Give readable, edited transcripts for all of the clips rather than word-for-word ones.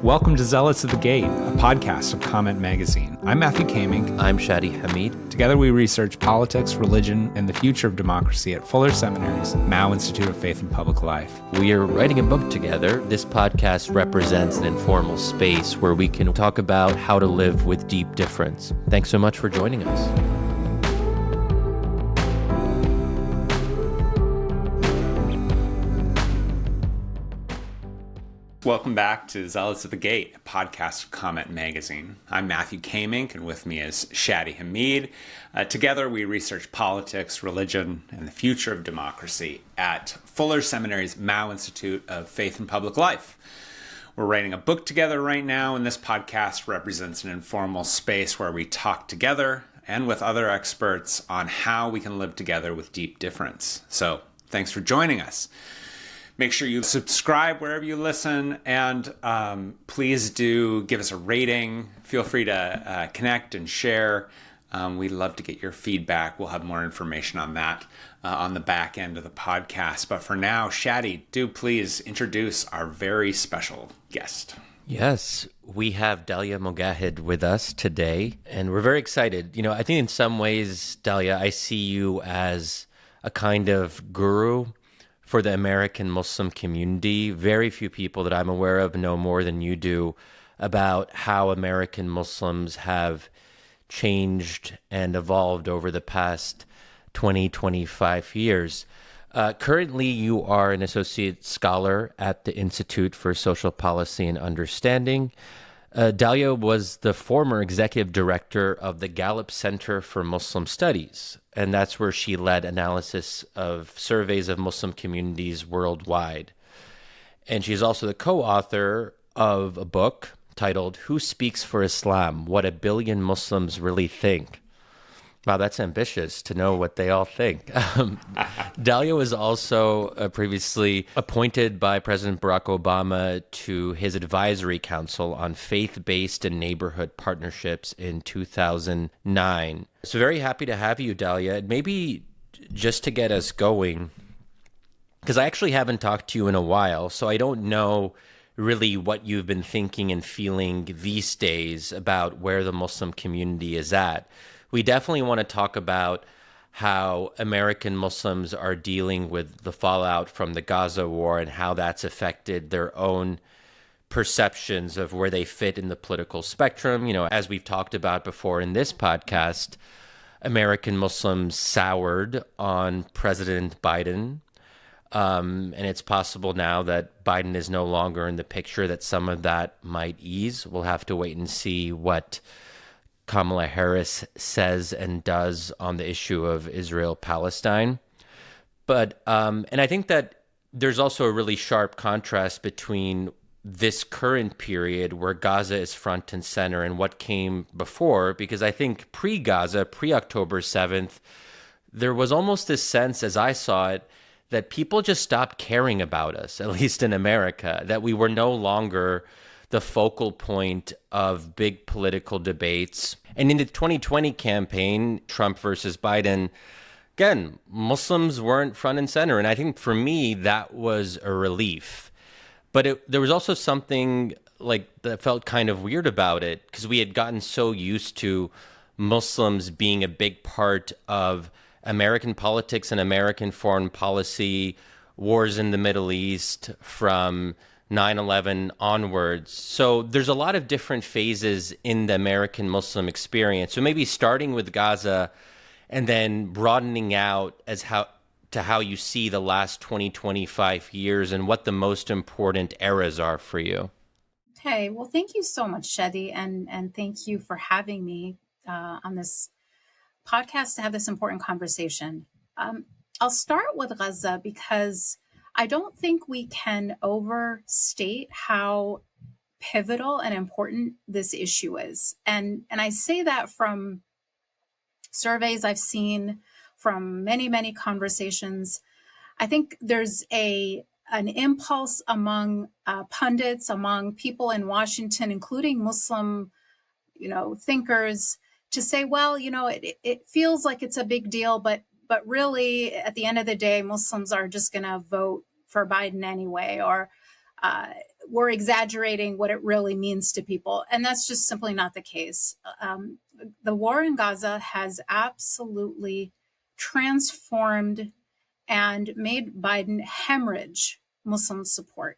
Welcome to Zealots at the Gate, a podcast of Comment Magazine. I'm Matthew Kamink. I'm Shadi Hamid. Together we research politics, religion, and the future of democracy at Fuller Seminary's Mao Institute of Faith and Public Life. We are writing a book together. This podcast represents an informal space where we can talk about how to live with deep difference. Thanks so much for joining us. Welcome back to Zealots at the Gate, a podcast of Comment Magazine. I'm Matthew Kamink, and with me is Shadi Hamid. Together, we research politics, religion, and the future of democracy at Fuller Seminary's Mao Institute of Faith and Public Life. We're writing a book together right now, and this podcast represents an informal space where we talk together and with other experts on how we can live together with deep difference. So, thanks for joining us. Make sure you subscribe wherever you listen, and please do give us a rating. Feel free to connect and share. We'd love to get your feedback. We'll have more information on that on the back end of the podcast. But for now, Shadi, do please introduce our very special guest. Yes, we have Dalia Mogahed with us today, and we're very excited. You know, I think in some ways, Dalia, I see you as a kind of guru for the American Muslim community. Very few people that I'm aware of know more than you do about how American Muslims have changed and evolved over the past 20, 25 years. Currently, you are an associate scholar at the Institute for Social Policy and Understanding. Dalia was the former executive director of the Gallup Center for Muslim Studies, and that's where she led analysis of surveys of Muslim communities worldwide. And she's also the co-author of a book titled Who Speaks for Islam? What a Billion Muslims Really Think. Wow, that's ambitious to know what they all think. Dalia was also previously appointed by President Barack Obama to his advisory council on faith-based and neighborhood partnerships in 2009. So very happy to have you, Dalia. Maybe just to get us going, because I actually haven't talked to you in a while, so I don't know really what you've been thinking and feeling these days about where the Muslim community is at. We definitely want to talk about how American Muslims are dealing with the fallout from the Gaza war and how that's affected their own perceptions of where they fit in the political spectrum. You know, as we've talked about before in this podcast, American Muslims soured on President Biden. And it's possible now that Biden is no longer in the picture, that some of that might ease. We'll have to wait and see what Kamala Harris says and does on the issue of Israel-Palestine. But, and I think that there's also a really sharp contrast between this current period where Gaza is front and center and what came before, because I think pre-Gaza, pre-October 7th, there was almost this sense, as I saw it, that people just stopped caring about us, at least in America, that we were no longer the focal point of big political debates. And in the 2020 campaign, Trump versus Biden, again, Muslims weren't front and center. And I think for me, that was a relief. But there was also something like that felt kind of weird about it, because we had gotten so used to Muslims being a big part of American politics and American foreign policy, wars in the Middle East from 9/11 onwards. So there's a lot of different phases in the American Muslim experience. So maybe starting with Gaza and then broadening out as how you see the last 20, 25 years and what the most important eras are for you. Okay, well, thank you so much, Shadi, and thank you for having me on this podcast to have this important conversation. I'll start with Gaza because I don't think we can overstate how pivotal and important this issue is. And I say that from surveys I've seen, from many, many conversations. I think there's an impulse among pundits, among people in Washington, including Muslim, thinkers, to say, well, it feels like it's a big deal, but really, at the end of the day, Muslims are just going to vote for Biden anyway, or we're exaggerating what it really means to people. And that's just simply not the case. The war in Gaza has absolutely transformed and made Biden hemorrhage Muslim support.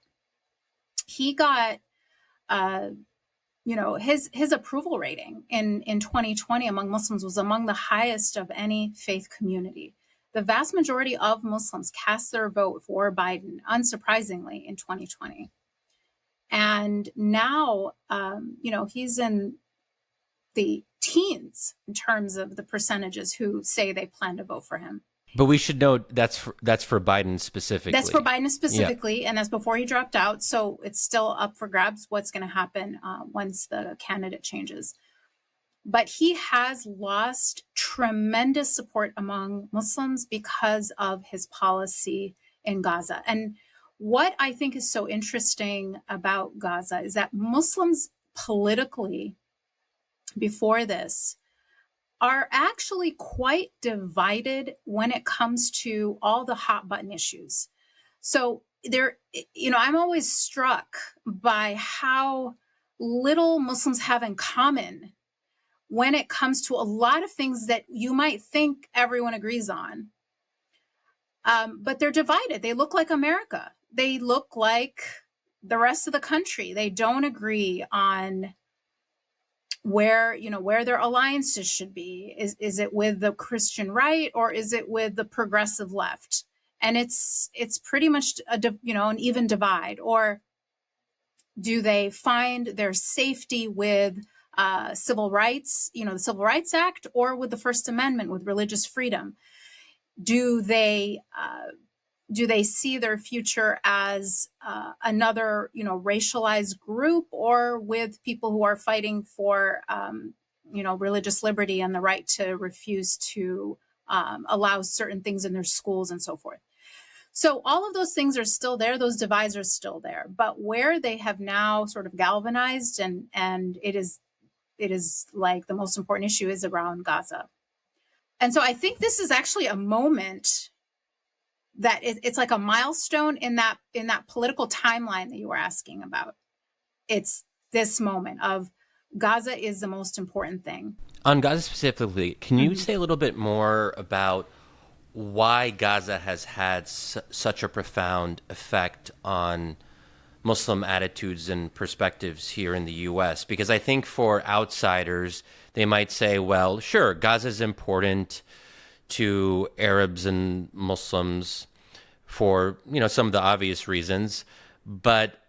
He got, his approval rating in 2020 among Muslims was among the highest of any faith community. The vast majority of Muslims cast their vote for Biden, unsurprisingly, in 2020. And now, he's in the teens in terms of the percentages who say they plan to vote for him. But we should note that's for Biden specifically. That's for Biden specifically, and that's before he dropped out. So it's still up for grabs what's going to happen once the candidate changes. But he has lost tremendous support among Muslims because of his policy in Gaza. And what I think is so interesting about Gaza is that Muslims politically, before this, are actually quite divided when it comes to all the hot button issues. So I'm always struck by how little Muslims have in common when it comes to a lot of things that you might think everyone agrees on. But they're divided. They look like America. They look like the rest of the country. They don't agree on where their alliances should be. Is it with the Christian right or is it with the progressive left? And it's pretty much an even divide. Or do they find their safety with civil rights, the Civil Rights Act, or with the First Amendment, with religious freedom? Do they see their future as another, racialized group, or with people who are fighting for, religious liberty and the right to refuse to allow certain things in their schools and so forth? So all of those things are still there. Those divides are still there. But where they have now sort of galvanized and it is like the most important issue is around Gaza. And so I think this is actually a moment that it's like a milestone in that political timeline that you were asking about. It's this moment of Gaza is the most important thing. On Gaza specifically, can you say a little bit more about why Gaza has had such a profound effect on Muslim attitudes and perspectives here in the U.S.? Because I think for outsiders, they might say, well, sure, Gaza is important to Arabs and Muslims for, some of the obvious reasons, but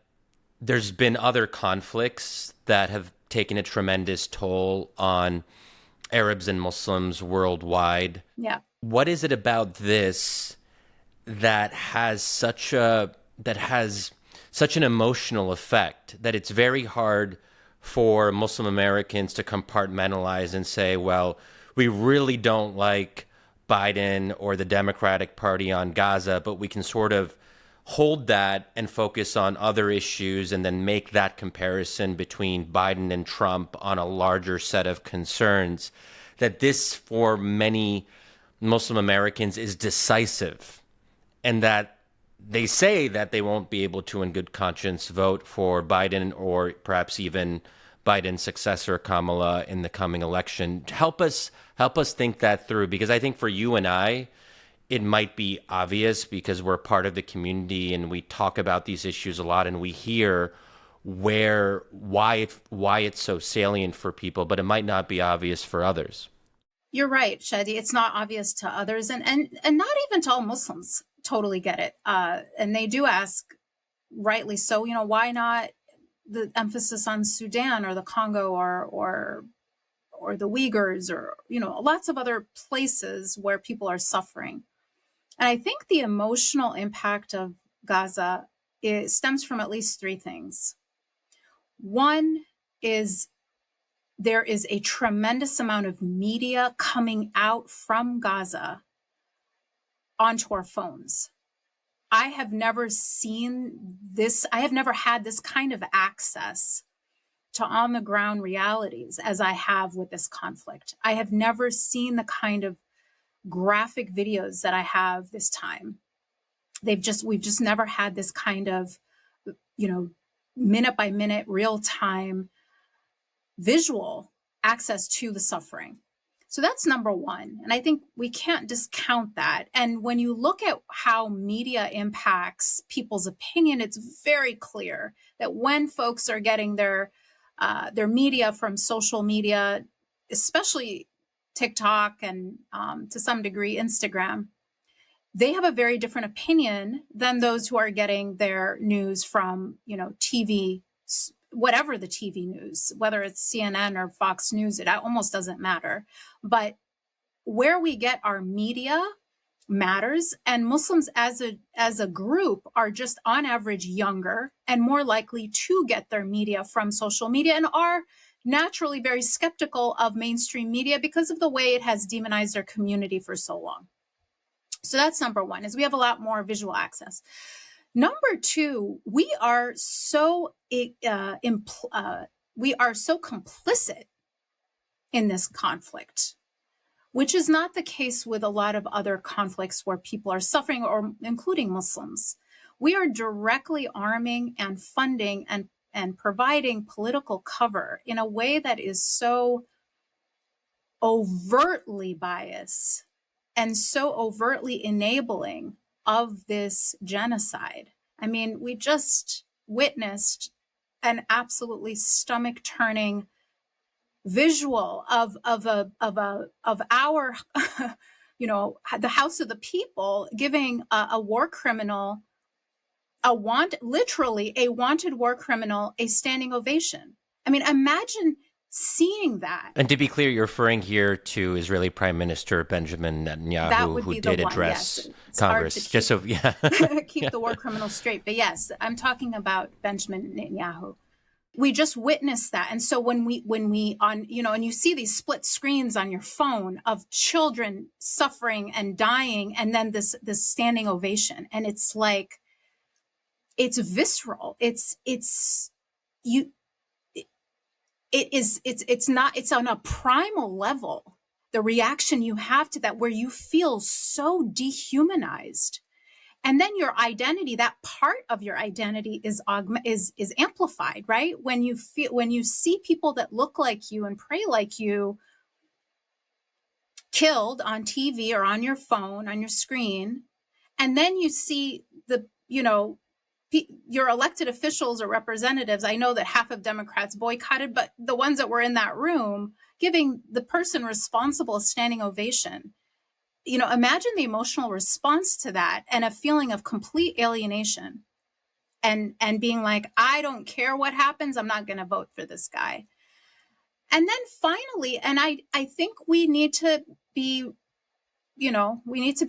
there's been other conflicts that have taken a tremendous toll on Arabs and Muslims worldwide. Yeah. What is it about this that has such an emotional effect that it's very hard for Muslim Americans to compartmentalize and say, well, we really don't like Biden or the Democratic Party on Gaza, but we can sort of hold that and focus on other issues and then make that comparison between Biden and Trump on a larger set of concerns, that this, for many Muslim Americans, is decisive, and that they say that they won't be able to, in good conscience, vote for Biden or perhaps even Biden's successor, Kamala, in the coming election. Help us think that through, because I think for you and I, it might be obvious because we're part of the community and we talk about these issues a lot and we hear why it's so salient for people, but it might not be obvious for others. You're right, Shadi. It's not obvious to others, and not even to all Muslims totally get it. And they do ask, rightly so, why not the emphasis on Sudan or the Congo or the Uyghurs or, lots of other places where people are suffering. And I think the emotional impact of Gaza stems from at least three things. One is there is a tremendous amount of media coming out from Gaza onto our phones. I have never seen this. I have never had this kind of access to on the ground realities as I have with this conflict. I have never seen the kind of graphic videos that I have this time. We've just never had this kind of minute by minute, real time, visual access to the suffering. So that's number one. And I think we can't discount that. And when you look at how media impacts people's opinion, it's very clear that when folks are getting their media from social media, especially TikTok and to some degree Instagram, they have a very different opinion than those who are getting their news from, TV, whatever the TV news, whether it's CNN or Fox News, it almost doesn't matter. But where we get our media matters, and Muslims as a group are just on average younger and more likely to get their media from social media, and are naturally very skeptical of mainstream media because of the way it has demonized their community for so long. So that's number one, is we have a lot more visual access. Number two, we are so complicit in this conflict, which is not the case with a lot of other conflicts where people are suffering, or including Muslims. We are directly arming and funding and providing political cover in a way that is so overtly biased and so overtly enabling of this genocide. I mean, we just witnessed an absolutely stomach-turning visual of our, the House of the People giving a war criminal, literally a wanted war criminal, a standing ovation. I mean, imagine seeing that. And to be clear, you're referring here to Israeli Prime Minister Benjamin Netanyahu, who did address Congress. Just so, yeah. Keep the war criminals straight. But yes, I'm talking about Benjamin Netanyahu. We just witnessed that. And so when we and you see these split screens on your phone of children suffering and dying, and then this standing ovation, and it's like, it's visceral. It's on a primal level, the reaction you have to that, where you feel so dehumanized. And then your identity, that part of your identity is amplified, right? When you see people that look like you and pray like you killed on TV or on your phone, on your screen, and then you see your elected officials or representatives. I know that half of Democrats boycotted, but the ones that were in that room giving the person responsible a standing ovation. Imagine the emotional response to that, and a feeling of complete alienation and being like, I don't care what happens. I'm not going to vote for this guy. And then finally, and I think we need to be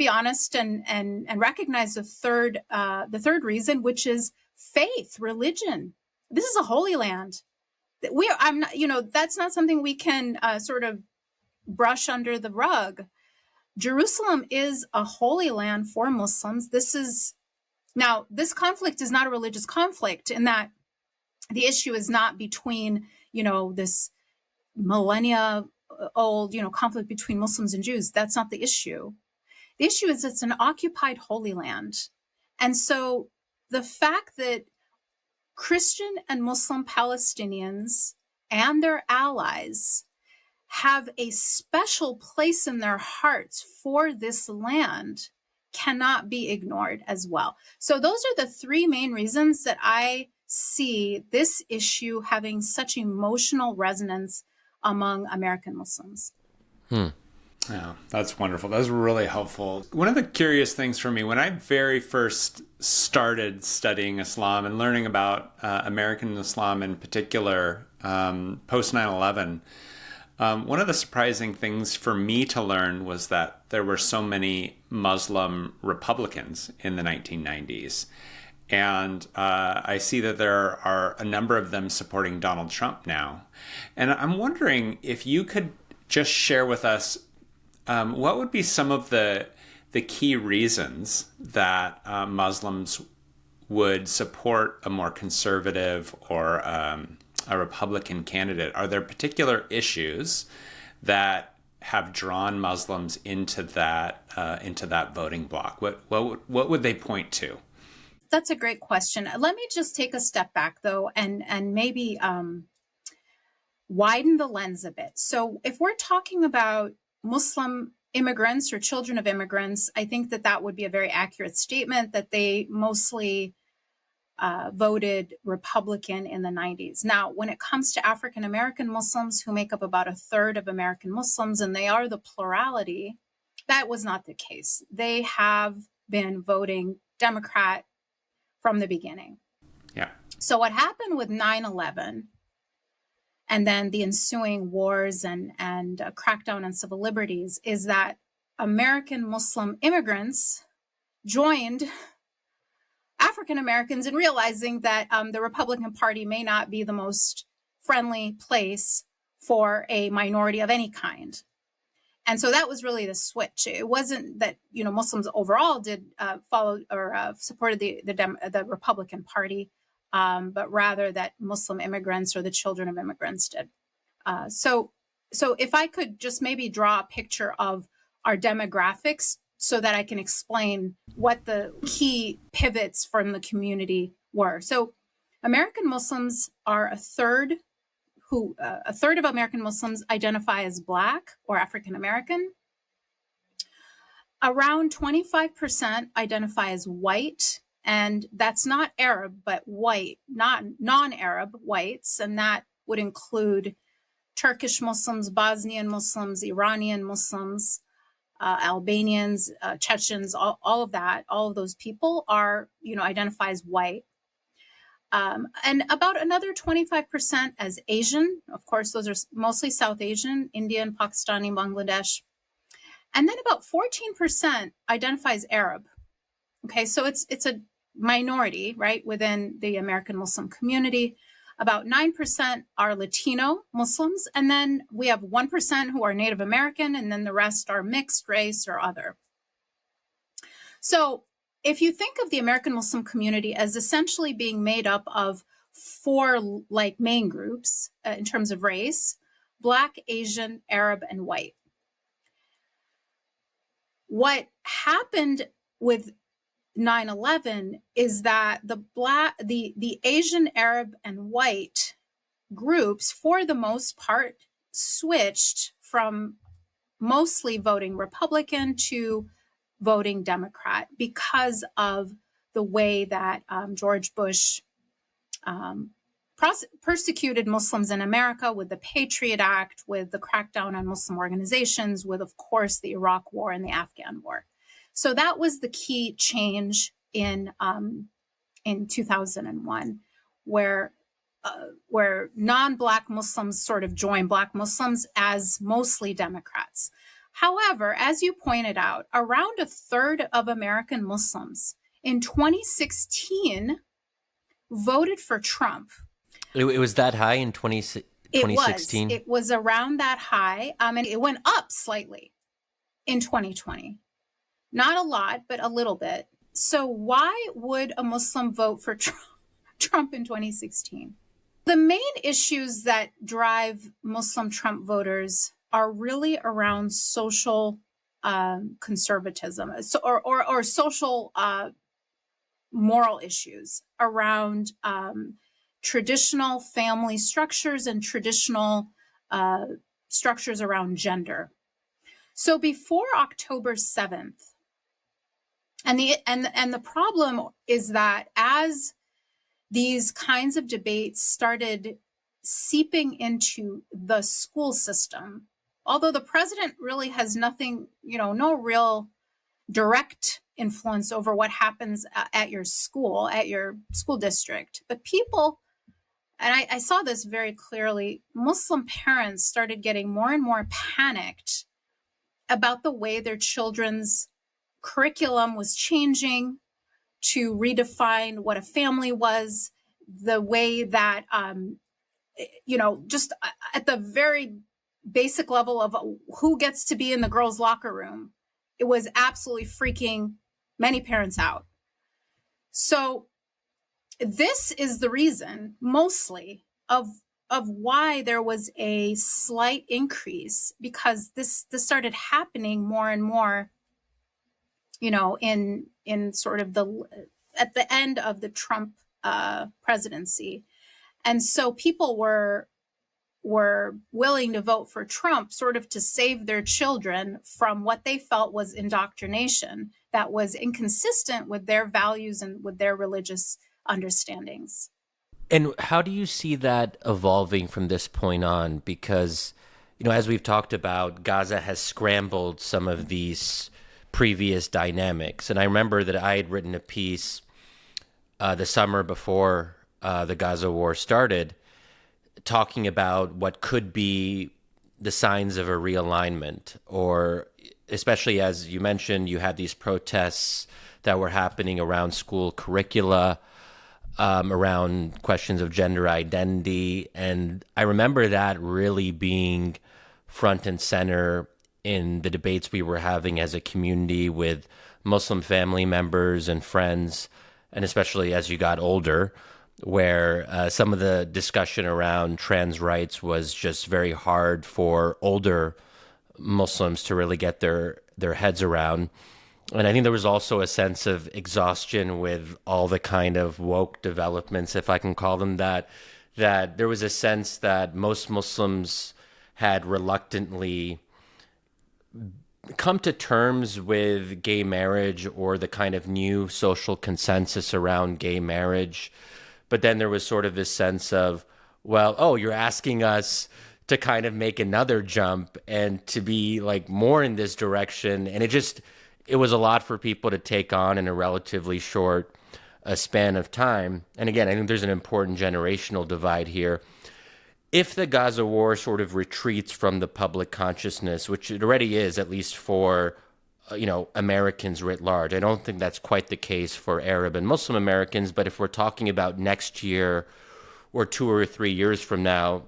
honest and recognize the third reason, which is faith, religion. This is a holy land. That's not something we can sort of brush under the rug. Jerusalem is a holy land for Muslims. this conflict is not a religious conflict, in that the issue is not between, this millennia old, conflict between Muslims and Jews. That's not the issue. The issue is it's an occupied holy land. And so the fact that Christian and Muslim Palestinians and their allies have a special place in their hearts for this land cannot be ignored as well. So those are the three main reasons that I see this issue having such emotional resonance among American Muslims. Yeah, that's wonderful. That was really helpful. One of the curious things for me, when I very first started studying Islam and learning about American Islam in particular, post 9/11, one of the surprising things for me to learn was that there were so many Muslim Republicans in the 1990s. And I see that there are a number of them supporting Donald Trump now. And I'm wondering if you could just share with us what would be some of the key reasons that Muslims would support a more conservative or a Republican candidate? Are there particular issues that have drawn Muslims into that voting bloc? What would they point to? That's a great question. Let me just take a step back though, and maybe widen the lens a bit. So if we're talking about Muslim immigrants or children of immigrants, I think that would be a very accurate statement, that they mostly voted Republican in the 90s. Now, when it comes to African American Muslims, who make up about a third of American Muslims, and they are the plurality, that was not the case. They have been voting Democrat from the beginning. Yeah. So what happened with 9/11 and then the ensuing wars and crackdown on civil liberties is that American Muslim immigrants joined African Americans in realizing that the Republican Party may not be the most friendly place for a minority of any kind. And so that was really the switch. It wasn't that, Muslims overall did follow or supported the Republican Party, but rather that Muslim immigrants or the children of immigrants did. So if I could just maybe draw a picture of our demographics so that I can explain what the key pivots from the community were. So American Muslims are a third of American Muslims identify as Black or African American. Around 25% identify as white, and that's not Arab, but white, not non-Arab whites, and that would include Turkish Muslims, Bosnian Muslims, Iranian Muslims, Albanians, Chechens, all of that. All of those people are, identify as white. And about another 25% as Asian. Of course, those are mostly South Asian, Indian, Pakistani, Bangladesh. And then about 14% identifies Arab. Okay, so it's a minority, right, within the American Muslim community. About 9% are Latino Muslims, and then we have 1% who are Native American, and then the rest are mixed race or other. So if you think of the American Muslim community as essentially being made up of four main groups in terms of race: Black, Asian, Arab, and white. What happened with 9/11 is that the Asian, Arab, and white groups, for the most part, switched from mostly voting Republican to voting Democrat because of the way that George Bush persecuted Muslims in America with the Patriot Act, with the crackdown on Muslim organizations, with, of course, the Iraq War and the Afghan War. So that was the key change in 2001, where non-Black Muslims sort of joined Black Muslims as mostly Democrats. However, as you pointed out, around a third of American Muslims in 2016 voted for Trump. It was that high in 2016? It was around that high, and it went up slightly in 2020. Not a lot, but a little bit. So why would a Muslim vote for Trump in 2016? The main issues that drive Muslim Trump voters are really around social conservatism, or social moral issues around traditional family structures and traditional structures around gender. So before October 7th, and the problem is that as these kinds of debates started seeping into the school system, although the president really has nothing, no real direct influence over what happens at your school district, but people, and I saw this very clearly, Muslim parents started getting more and more panicked about the way their children's curriculum was changing to redefine what a family was, the way that, just at the very basic level of who gets to be in the girls' locker room, it was absolutely freaking many parents out. So this is the reason, mostly, of why there was a slight increase, because this started happening more and more, in sort of at the end of the Trump presidency. And so people were willing to vote for Trump sort of to save their children from what they felt was indoctrination that was inconsistent with their values and with their religious understandings. And how do you see that evolving from this point on? Because, as we've talked about, Gaza has scrambled some of these previous dynamics. And I remember that I had written a piece the summer before the Gaza war started, talking about what could be the signs of a realignment, or especially as you mentioned, you had these protests that were happening around school curricula, around questions of gender identity. And I remember that really being front and center in the debates we were having as a community with Muslim family members and friends, and especially as you got older, where some of the discussion around trans rights was just very hard for older Muslims to really get their heads around. And I think there was also a sense of exhaustion with all the kind of woke developments, if I can call them that there was a sense that most Muslims had reluctantly come to terms with gay marriage or the kind of new social consensus around gay marriage. But then there was sort of this sense of, well, oh, you're asking us to kind of make another jump and to be like more in this direction. And it was a lot for people to take on in a relatively short span of time. And again, I think there's an important generational divide here. If the Gaza war sort of retreats from the public consciousness, which it already is, at least for Americans writ large. I don't think that's quite the case for Arab and Muslim Americans, but if we're talking about next year or 2 or 3 years from now,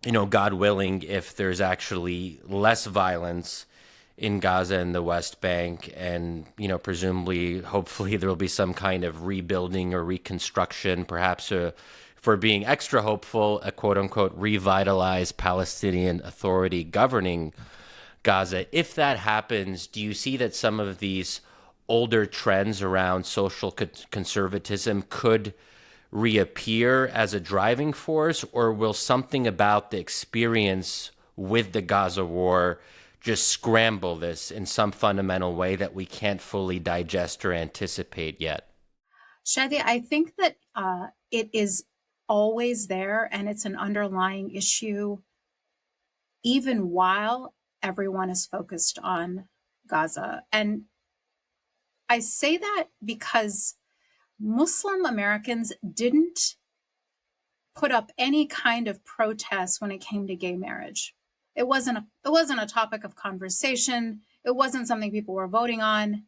God willing, if there's actually less violence in Gaza and the West Bank, and, presumably, hopefully there will be some kind of rebuilding or reconstruction, perhaps if we're being extra hopeful, a quote-unquote revitalized Palestinian Authority governing Gaza. If that happens, do you see that some of these older trends around social conservatism could reappear as a driving force, or will something about the experience with the Gaza war just scramble this in some fundamental way that we can't fully digest or anticipate yet? Shadi, I think that it is always there, and it's an underlying issue, even while everyone is focused on Gaza. And I say that because Muslim Americans didn't put up any kind of protest when it came to gay marriage. It wasn't a topic of conversation. It wasn't something people were voting on.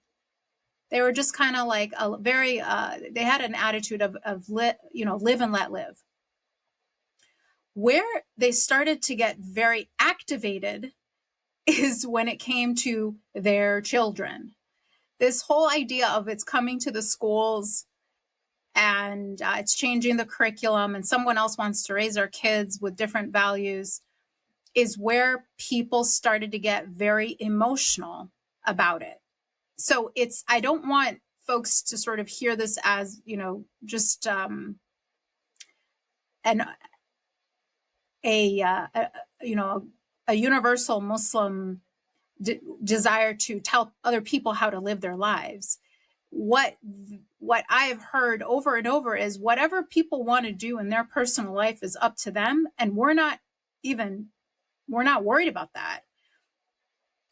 They were just kind of like they had an attitude of live and let live. Where they started to get very activated is when it came to their children. This whole idea of it's coming to the schools and it's changing the curriculum and someone else wants to raise our kids with different values is where people started to get very emotional about it. So I don't want folks to sort of hear this as, just a universal Muslim desire to tell other people how to live their lives. What I have heard over and over is whatever people want to do in their personal life is up to them, and we're not worried about that.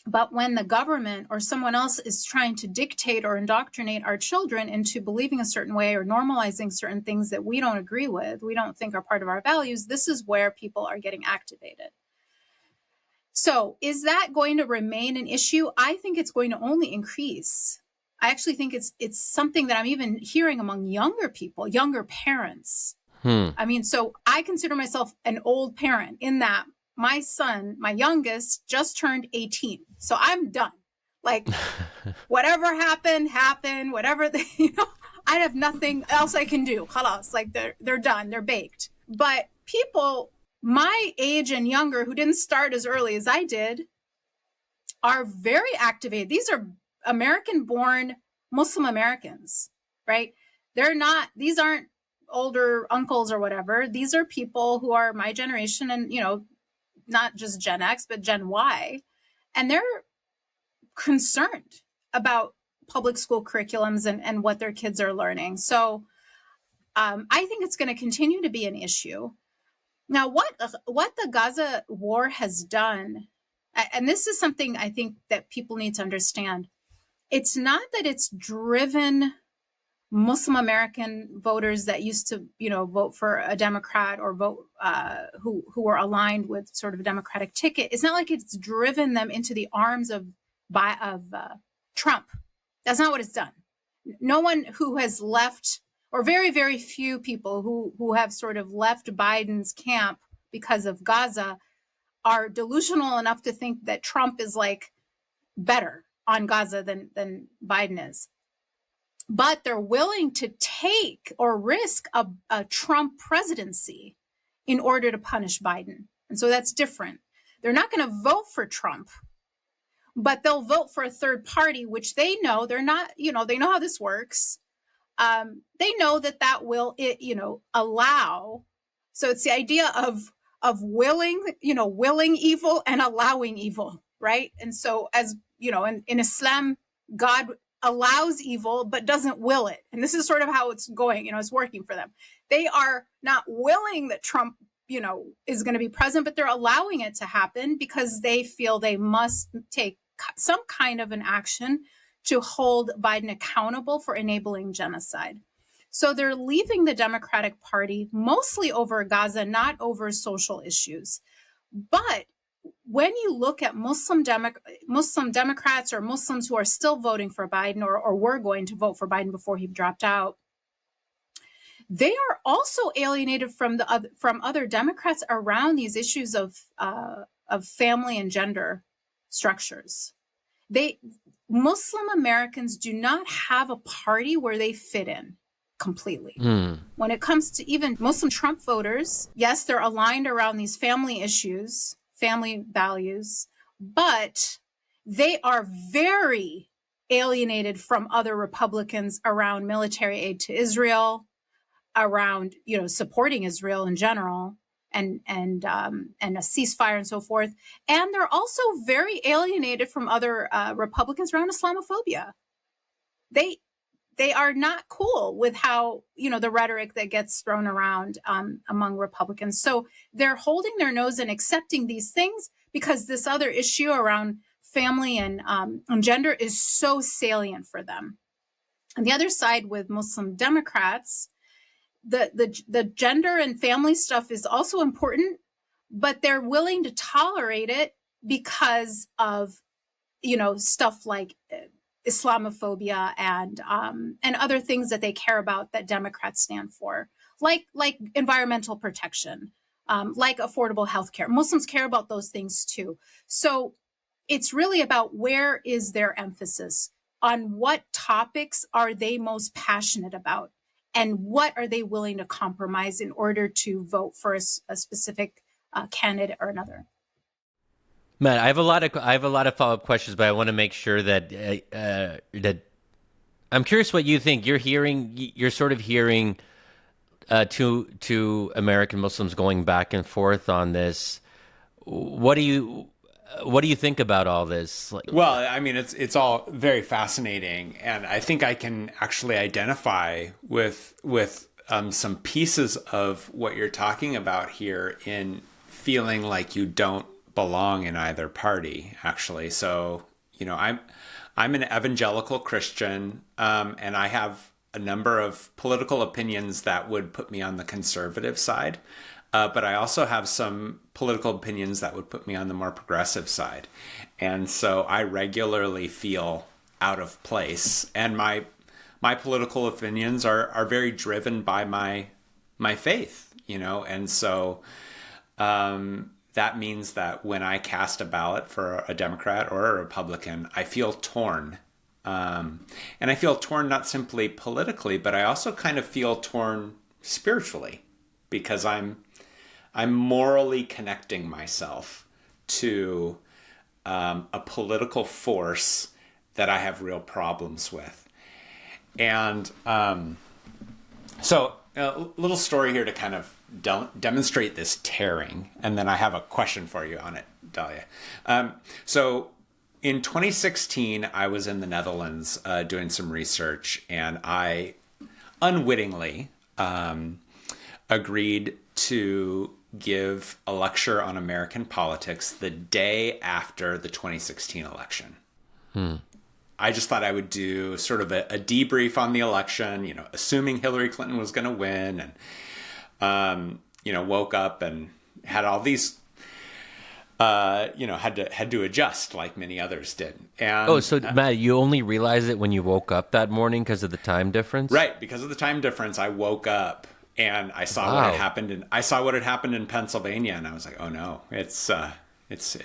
But when the government or someone else is trying to dictate or indoctrinate our children into believing a certain way or normalizing certain things that we don't agree with, we don't think are part of our values, this is where people are getting activated. So is that going to remain an issue? I think it's going to only increase. I actually think it's something that I'm even hearing among younger people, younger parents. I mean, so I consider myself an old parent in that my son, my youngest, just turned 18. So I'm done. Like, whatever happened, whatever, I have nothing else I can do. Khalas, like they're done, they're baked. But people my age and younger who didn't start as early as I did are very activated. These are American-born Muslim Americans, right? These aren't older uncles or whatever. These are people who are my generation and, not just Gen X, but Gen Y. And they're concerned about public school curriculums and what their kids are learning. So I think it's going to continue to be an issue. Now, what the Gaza war has done, and this is something I think that people need to understand, it's not that it's driven Muslim American voters that used to, vote for a Democrat or vote who were aligned with sort of a Democratic ticket. It's not like it's driven them into the arms of Trump. That's not what it's done. No one who has left, or very, very few people who have sort of left Biden's camp because of Gaza, are delusional enough to think that Trump is like better on Gaza than Biden is. But they're willing to take or risk a Trump presidency in order to punish Biden. And so that's different. They're not going to vote for Trump, but they'll vote for a third party, which they know they're not, they know how this works. They know that will, allow. So it's the idea of willing evil and allowing evil, right? And so as, in Islam, God allows evil, but doesn't will it. And this is sort of how it's going, it's working for them. They are not willing that Trump, is going to be president, but they're allowing it to happen because they feel they must take some kind of an action to hold Biden accountable for enabling genocide. So they're leaving the Democratic Party mostly over Gaza, not over social issues. But when you look at Muslim Democrats or Muslims who are still voting for Biden or were going to vote for Biden before he dropped out, they are also alienated from other Democrats around these issues of family and gender structures. Muslim Americans do not have a party where they fit in completely. When it comes to even Muslim Trump voters, yes, they're aligned around these family issues, family values, but they are very alienated from other Republicans around military aid to Israel, around, supporting Israel in general, and a ceasefire and so forth. And they're also very alienated from other Republicans around Islamophobia. They are not cool with how, the rhetoric that gets thrown around among Republicans. So they're holding their nose and accepting these things because this other issue around family and gender is so salient for them. On the other side, with Muslim Democrats, the gender and family stuff is also important, but they're willing to tolerate it because of, stuff like Islamophobia and other things that they care about that Democrats stand for, like environmental protection, like affordable health care. Muslims care about those things too. So it's really about where is their emphasis, on what topics are they most passionate about, and what are they willing to compromise in order to vote for a specific candidate or another. Matt, I have a lot of follow-up questions, but I want to make sure that that I'm curious what you think. You're sort of hearing two American Muslims going back and forth on this. What do you think about all this? Well, I mean, it's all very fascinating, and I think I can actually identify with some pieces of what you're talking about here in feeling like you don't belong in either party, actually. So, I'm an evangelical Christian, and I have a number of political opinions that would put me on the conservative side. But I also have some political opinions that would put me on the more progressive side. And so I regularly feel out of place. And my political opinions are very driven by my faith, And so that means that when I cast a ballot for a Democrat or a Republican, I feel torn. And I feel torn not simply politically, but I also kind of feel torn spiritually, because I'm morally connecting myself to a political force that I have real problems with. And So a little story here to kind of demonstrate this tearing, and then I have a question for you on it, Dalia. So in 2016, I was in the Netherlands doing some research, and I unwittingly agreed to give a lecture on American politics the day after the 2016 election. I just thought I would do sort of a debrief on the election, assuming Hillary Clinton was going to win, and woke up and had all these, had to adjust like many others did. And So Matt, you only realized it when you woke up that morning because of the time difference? right, because of the time difference, I woke up and I saw what had happened, and I saw what had happened in Pennsylvania, and I was like, oh no, it's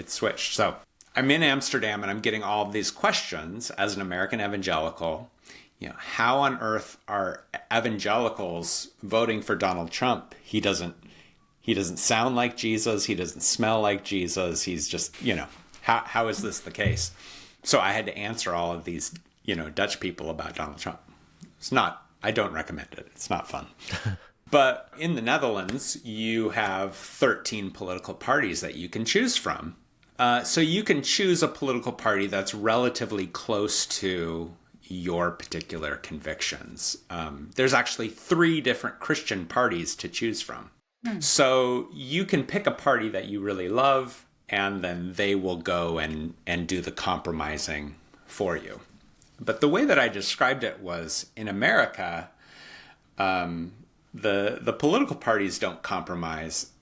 switched. So I'm in Amsterdam, and I'm getting all of these questions as an American evangelical. How on earth are evangelicals voting for Donald Trump? He doesn't sound like Jesus. He doesn't smell like Jesus. He's just, how is this the case? So I had to answer all of these, Dutch people about Donald Trump. I don't recommend it. It's not fun. But in the Netherlands, you have 13 political parties that you can choose from. So you can choose a political party that's relatively close to your particular convictions. There's actually 3 different Christian parties to choose from. So you can pick a party that you really love, and then they will go and do the compromising for you. But the way that I described it was, in America, the political parties don't compromise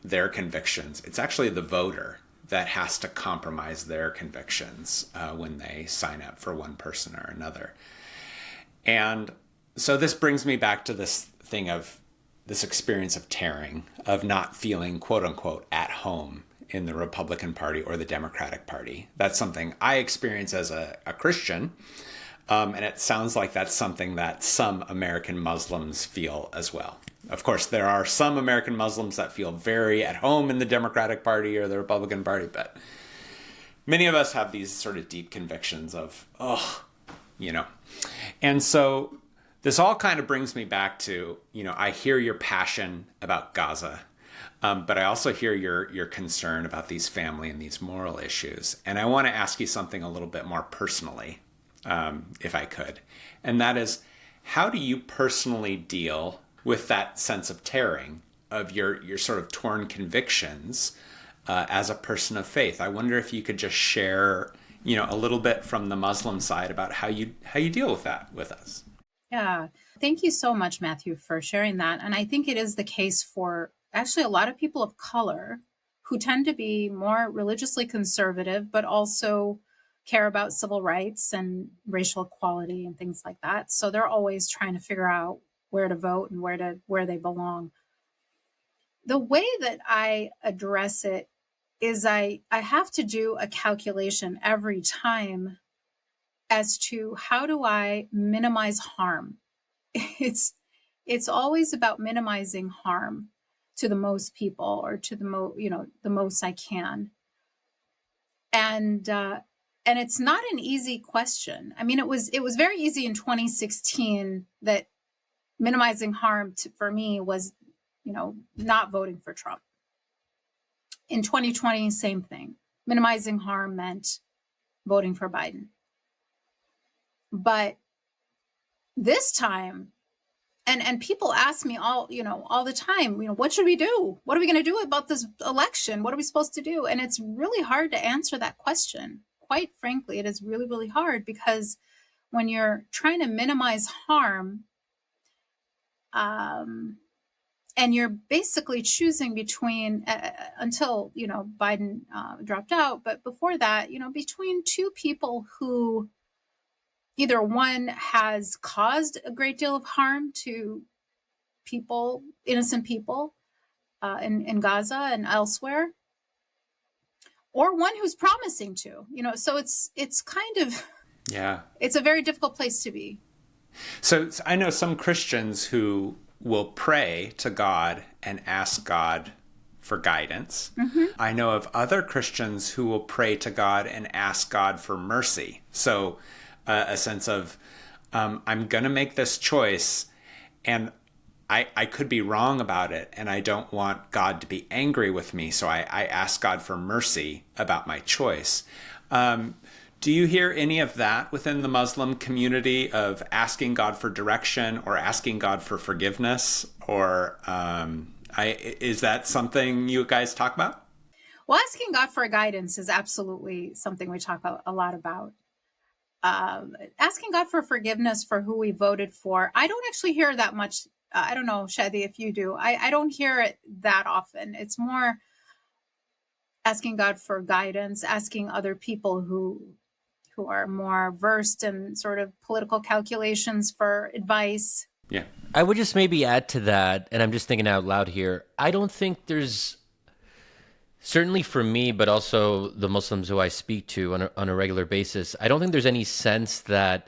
their convictions. It's actually the voter that has to compromise their convictions when they sign up for one person or another. And so this brings me back to this thing of this experience of tearing, of not feeling, quote unquote, at home in the Republican Party or the Democratic Party. That's something I experience as a Christian. And it sounds like that's something that some American Muslims feel as well. Of course, there are some American Muslims that feel very at home in the Democratic Party or the Republican Party, but many of us have these sort of deep convictions of, And so this all kind of brings me back to, I hear your passion about Gaza, but I also hear your concern about these family and these moral issues. And I want to ask you something a little bit more personally, if I could. And that is, how do you personally deal with that sense of tearing, of your sort of torn convictions as a person of faith? I wonder if you could just share, a little bit from the Muslim side about how you deal with that with us. Yeah. Thank you so much, Matthew, for sharing that. And I think it is the case for actually a lot of people of color who tend to be more religiously conservative, but also care about civil rights and racial equality and things like that. So they're always trying to figure out where to vote and where they belong. The way that I address it is I have to do a calculation every time as to how do I minimize harm. It's always about minimizing harm to the most people, or to the most I can. And it's not an easy question. I mean, it was very easy in 2016 that minimizing harm for me was, not voting for Trump. In 2020, same thing. Minimizing harm meant voting for Biden. But this time, and people ask me all the time, what should we do? What are we going to do about this election? What are we supposed to do? And it's really hard to answer that question. Quite frankly, it is really, really hard, because when you're trying to minimize harm, and you're basically choosing between, until, Biden dropped out, but before that, between 2 people who either one has caused a great deal of harm to people, innocent people in Gaza and elsewhere, or one who's promising to, so it's kind of, it's a very difficult place to be. So I know some Christians who will pray to God and ask God for guidance. Mm-hmm. I know of other Christians who will pray to God and ask God for mercy. So a sense of, I'm going to make this choice, and I could be wrong about it, and I don't want God to be angry with me, so I ask God for mercy about my choice. Do you hear any of that within the Muslim community of asking God for direction or asking God for forgiveness? Or is that something you guys talk about? Well, asking God for guidance is absolutely something we talk a lot about. Asking God for forgiveness for who we voted for. I don't actually hear that much. I don't know, Shadi, if you do. I don't hear it that often. It's more asking God for guidance, asking other people who are more versed in sort of political calculations for advice. Yeah. I would just maybe add to that, and I'm just thinking out loud here. I don't think there's, certainly for me, but also the Muslims who I speak to on a regular basis, I don't think there's any sense that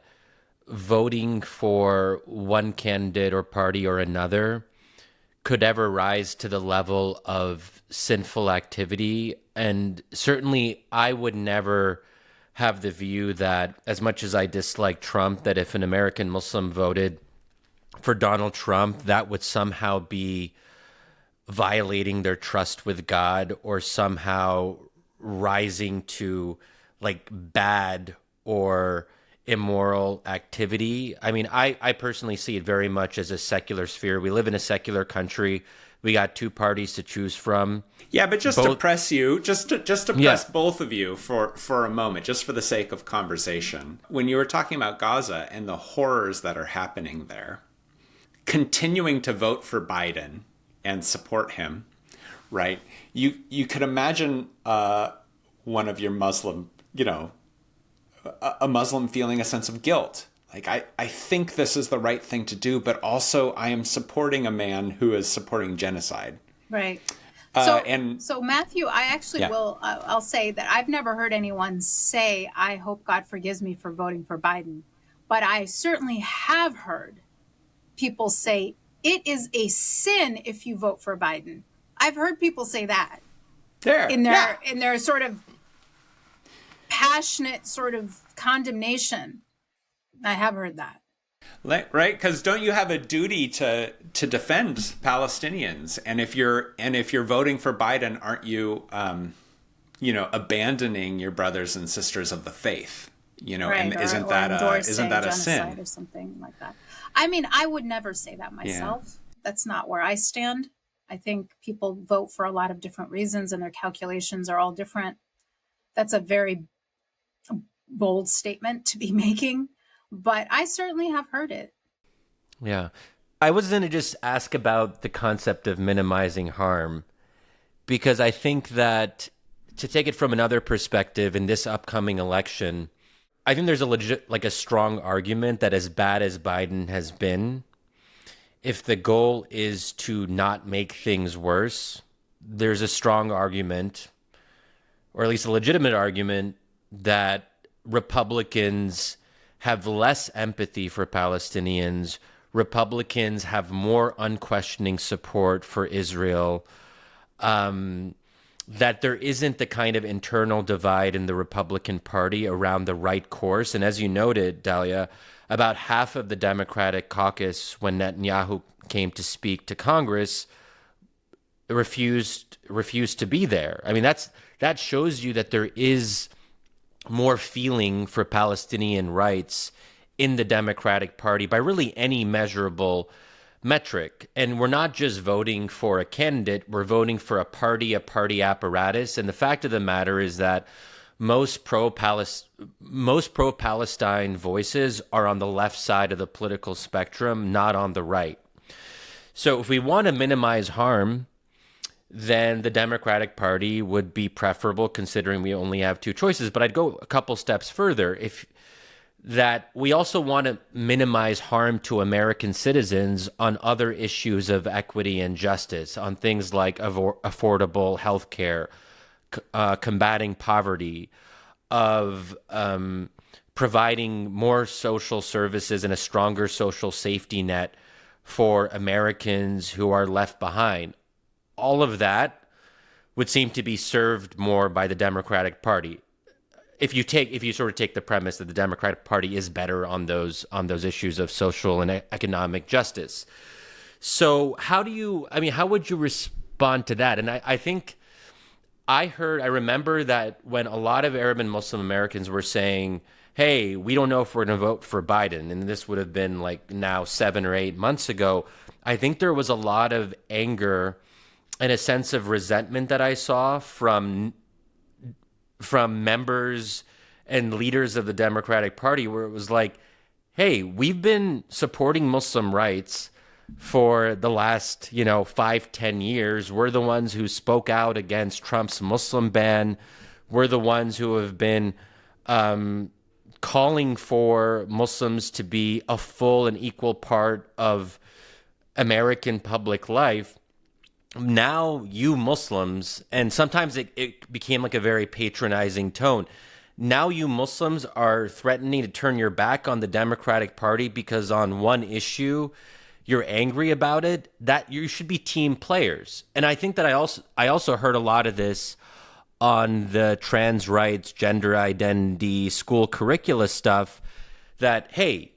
voting for one candidate or party or another could ever rise to the level of sinful activity. And certainly I would never have the view that, as much as I dislike Trump, that if an American Muslim voted for Donald Trump, that would somehow be violating their trust with God or somehow rising to like bad or immoral activity. I mean, I personally see it very much as a secular sphere. We live in a secular country. We got two parties to choose from. Yeah, but just to press you, just to press both of you for a moment, just for the sake of conversation. When you were talking about Gaza and the horrors that are happening there, continuing to vote for Biden and support him, right? You could imagine one of your Muslim, a Muslim feeling a sense of guilt. Like, I think this is the right thing to do, but also I am supporting a man who is supporting genocide. Right. So Matthew, I actually I'll say that I've never heard anyone say, I hope God forgives me for voting for Biden. But I certainly have heard people say, it is a sin if you vote for Biden. I've heard people say that in their sort of passionate sort of condemnation. I have heard that. Right, because don't you have a duty to defend Palestinians? And if you're voting for Biden, aren't you, abandoning your brothers and sisters of the faith? Right, and isn't that a sin or something like that? I mean, I would never say that myself. Yeah. That's not where I stand. I think people vote for a lot of different reasons, and their calculations are all different. That's a very bold statement to be making. But I certainly have heard it. Yeah. I was going to just ask about the concept of minimizing harm, because I think that, to take it from another perspective, in this upcoming election, I think there's a strong argument that, as bad as Biden has been, if the goal is to not make things worse, there's a strong argument, or at least a legitimate argument, that Republicans have less empathy for Palestinians. Republicans have more unquestioning support for Israel. That there isn't the kind of internal divide in the Republican Party around the right course. And as you noted, Dalia, about half of the Democratic caucus, when Netanyahu came to speak to Congress, refused to be there. I mean, that shows you that there is more feeling for Palestinian rights in the Democratic Party by really any measurable metric. And we're not just voting for a candidate, we're voting for a party apparatus. And the fact of the matter is that most pro-Palestine voices are on the left side of the political spectrum, not on the right. So if we want to minimize harm, then the Democratic Party would be preferable, considering we only have two choices. But I'd go a couple steps further. That we also want to minimize harm to American citizens on other issues of equity and justice, on things like affordable health care, combating poverty, of providing more social services and a stronger social safety net for Americans who are left behind. All of that would seem to be served more by the Democratic Party. if you sort of take the premise that the Democratic Party is better on those issues of social and economic justice. So how would you respond to that? And I think I remember that when a lot of Arab and Muslim Americans were saying, hey, we don't know if we're going to vote for Biden, and this would have been like now 7 or 8 months ago, I think there was a lot of anger and a sense of resentment that I saw from members and leaders of the Democratic Party, where it was like, hey, we've been supporting Muslim rights for the last, 5-10 years. We're the ones who spoke out against Trump's Muslim ban. We're the ones who have been calling for Muslims to be a full and equal part of American public life. Now you Muslims, and sometimes it became like a very patronizing tone. Now you Muslims are threatening to turn your back on the Democratic Party because on one issue you're angry about it, that you should be team players. And I think that I also heard a lot of this on the trans rights, gender identity, school curricula stuff, that, hey,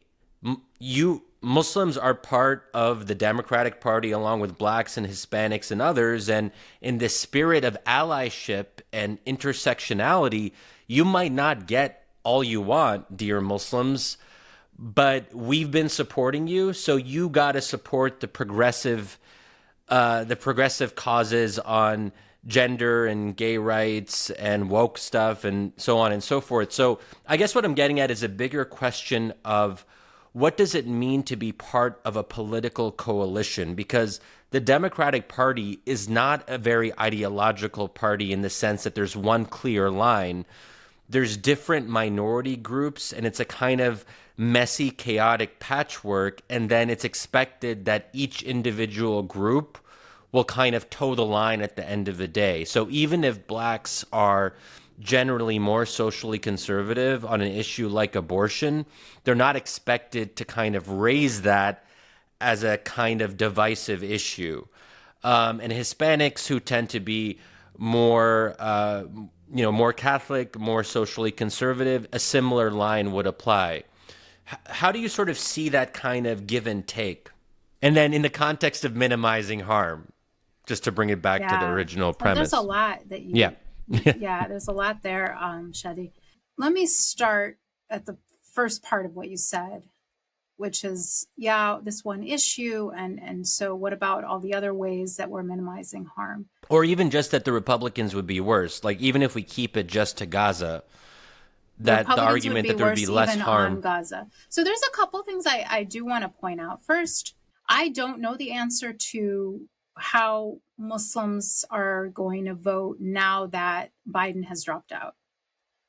you Muslims are part of the Democratic Party along with blacks and Hispanics and others, and in the spirit of allyship and intersectionality, you might not get all you want, dear Muslims, but we've been supporting you, so you got to support the progressive causes on gender and gay rights and woke stuff and so on and so forth. So I guess what I'm getting at is a bigger question of what does it mean to be part of a political coalition? Because the Democratic Party is not a very ideological party in the sense that there's one clear line. There's different minority groups, and it's a kind of messy, chaotic patchwork. And then it's expected that each individual group will kind of toe the line at the end of the day. So even if blacks are generally more socially conservative on an issue like abortion, they're not expected to kind of raise that as a kind of divisive issue. And Hispanics, who tend to be more, more Catholic, more socially conservative, a similar line would apply. How do you sort of see that kind of give and take? And then in the context of minimizing harm, just to bring it back to the original premise. There's a lot that you... Yeah, there's a lot there, Shadi. Let me start at the first part of what you said, which is, this one issue. And so what about all the other ways that we're minimizing harm? Or even just that the Republicans would be worse. Like, even if we keep it just to Gaza, that the argument that there would be less harm on Gaza. So there's a couple things I do want to point out. First, I don't know the answer to how Muslims are going to vote now that Biden has dropped out,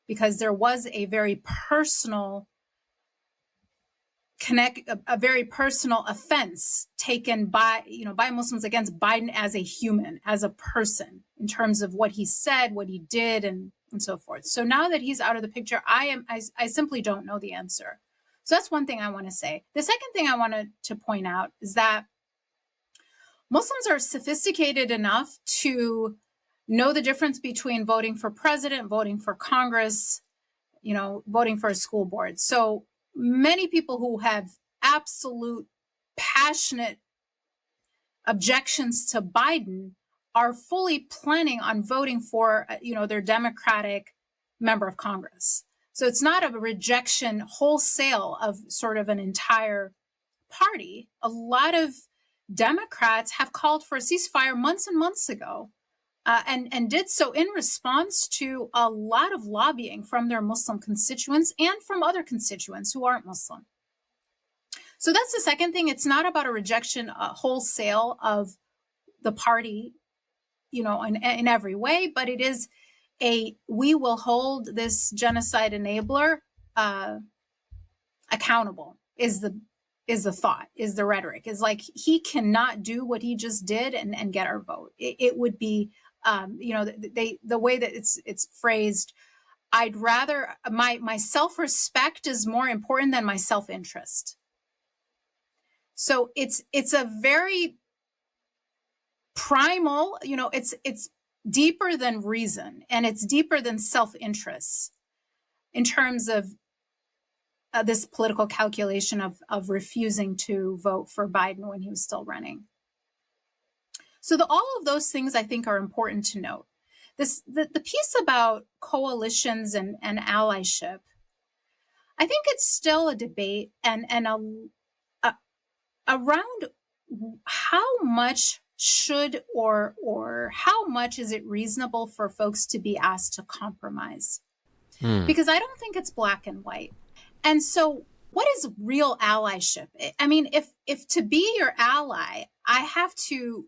because there was a very personal a very personal offense taken by Muslims against Biden as a human, as a person, in terms of what he said, what he did, and so forth. So now that he's out of the picture, I simply don't know the answer. So that's one thing I want to say. The second thing I wanted to point out is that Muslims are sophisticated enough to know the difference between voting for president, voting for Congress, voting for a school board. So many people who have absolute passionate objections to Biden are fully planning on voting for, their Democratic member of Congress. So it's not a rejection wholesale of sort of an entire party. A lot of Democrats have called for a ceasefire months and months ago, and did so in response to a lot of lobbying from their Muslim constituents and from other constituents who aren't Muslim. So that's the second thing. It's not about a rejection wholesale of the party, in every way, but it is we will hold this genocide enabler accountable is the thought, is the rhetoric, is like, he cannot do what he just did and get our vote. It would be, the way that it's phrased, I'd rather, my self-respect is more important than my self-interest. So it's a very primal, it's deeper than reason, and it's deeper than self-interest. in terms of this political calculation of refusing to vote for Biden when he was still running. So all of those things I think are important to note. The piece about coalitions and allyship, I think it's still a debate and around how much should or how much is it reasonable for folks to be asked to compromise? Because I don't think it's black and white. And so what is real allyship? I mean, if to be your ally, I have to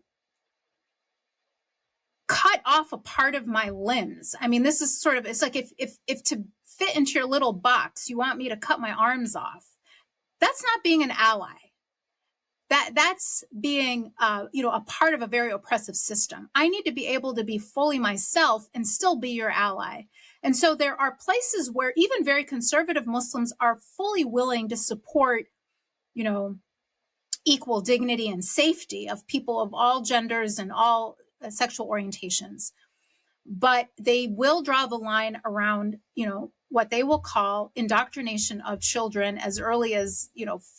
cut off a part of my limbs. I mean, this is sort of, it's like if to fit into your little box, you want me to cut my arms off. That's not being an ally. That's being, a part of a very oppressive system. I need to be able to be fully myself and still be your ally. And so there are places where even very conservative Muslims are fully willing to support, equal dignity and safety of people of all genders and all sexual orientations. But they will draw the line around, what they will call indoctrination of children as early as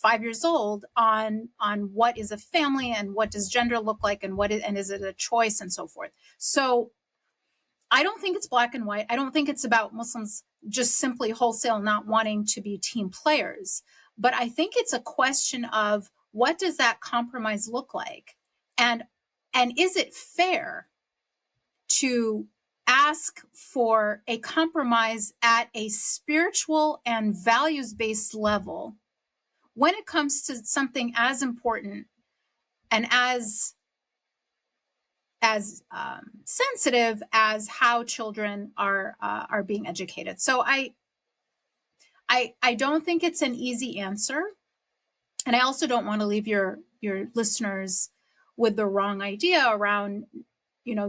5 years old on what is a family and what does gender look like and is it a choice and so forth. So I don't think it's black and white. I don't think it's about Muslims just simply wholesale not wanting to be team players, but I think it's a question of what does that compromise look like, and is it fair to ask for a compromise at a spiritual and values-based level when it comes to something as important and as sensitive as how children are being educated. So I don't think it's an easy answer, and I also don't want to leave your listeners with the wrong idea around,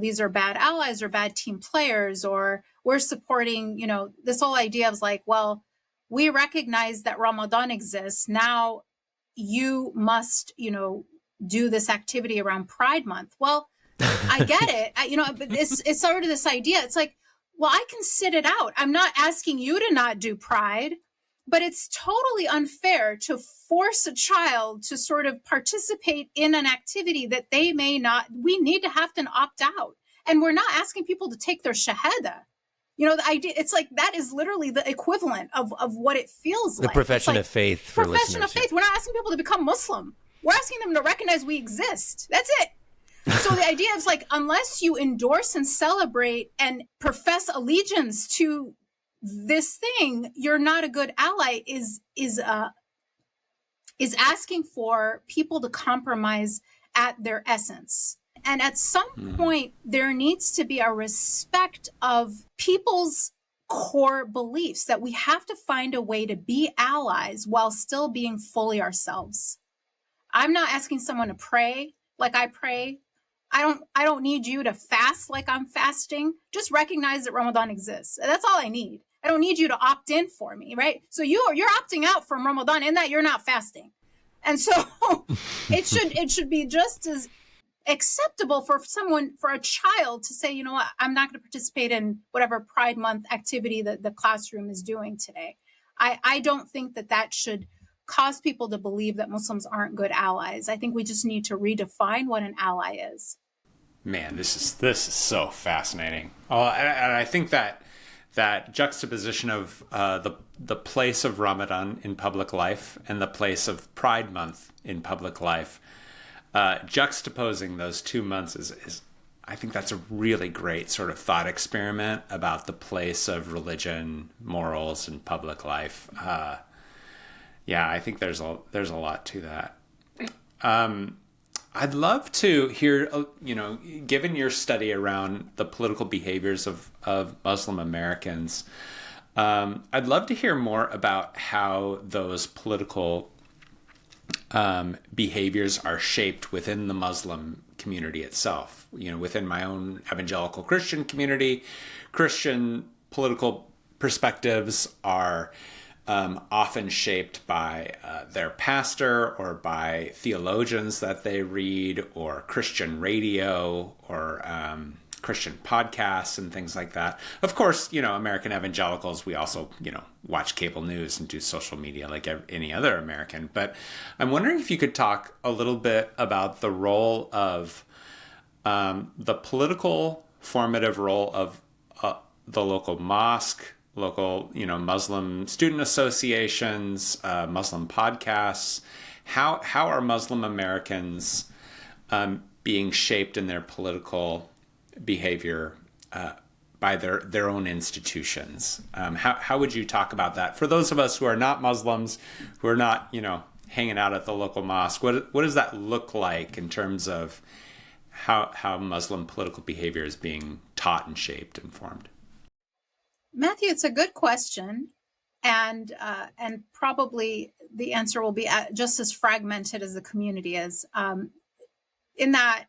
these are bad allies or bad team players, or we're supporting, this whole idea of like, well, we recognize that Ramadan exists. Now you must, do this activity around Pride Month. Well, I get it. But it's sort of this idea. It's like, well, I can sit it out. I'm not asking you to not do Pride, but it's totally unfair to force a child to sort of participate in an activity that they may not. We need to have them opt out. And we're not asking people to take their shahada. The idea, it's like that is literally the equivalent of what it feels like. The profession of faith for listeners. Profession of faith. We're not asking people to become Muslim. We're asking them to recognize we exist. That's it. So the idea is like, unless you endorse and celebrate and profess allegiance to this thing, you're not a good ally, is asking for people to compromise at their essence. And at some point, there needs to be a respect of people's core beliefs, that we have to find a way to be allies while still being fully ourselves. I'm not asking someone to pray like I pray. I don't need you to fast like I'm fasting. Just recognize that Ramadan exists. That's all I need. I don't need you to opt in for me, right? So you're opting out from Ramadan in that you're not fasting. And so it should be just as acceptable for a child to say, you know what, I'm not going to participate in whatever Pride Month activity that the classroom is doing today. I don't think that should cause people to believe that Muslims aren't good allies. I think we just need to redefine what an ally is. Man, this is so fascinating. And I think that juxtaposition of the place of Ramadan in public life and the place of Pride Month in public life, juxtaposing those 2 months is I think that's a really great sort of thought experiment about the place of religion, morals, and public life. I think there's a lot to that. I'd love to hear, given your study around the political behaviors of Muslim Americans, I'd love to hear more about how those political behaviors are shaped within the Muslim community itself. Within my own evangelical Christian community, Christian political perspectives are often shaped by their pastor or by theologians that they read, or Christian radio, or Christian podcasts and things like that. Of course, American evangelicals, we also, watch cable news and do social media like any other American. But I'm wondering if you could talk a little bit about the role of the political formative role of the local mosque, local, Muslim student associations, Muslim podcasts. How are Muslim Americans being shaped in their political behavior by their own institutions? How would you talk about that for those of us who are not Muslims, who are not, hanging out at the local mosque? What does that look like in terms of how Muslim political behavior is being taught and shaped and formed? Matthew, it's a good question, and probably the answer will be just as fragmented as the community is. In that,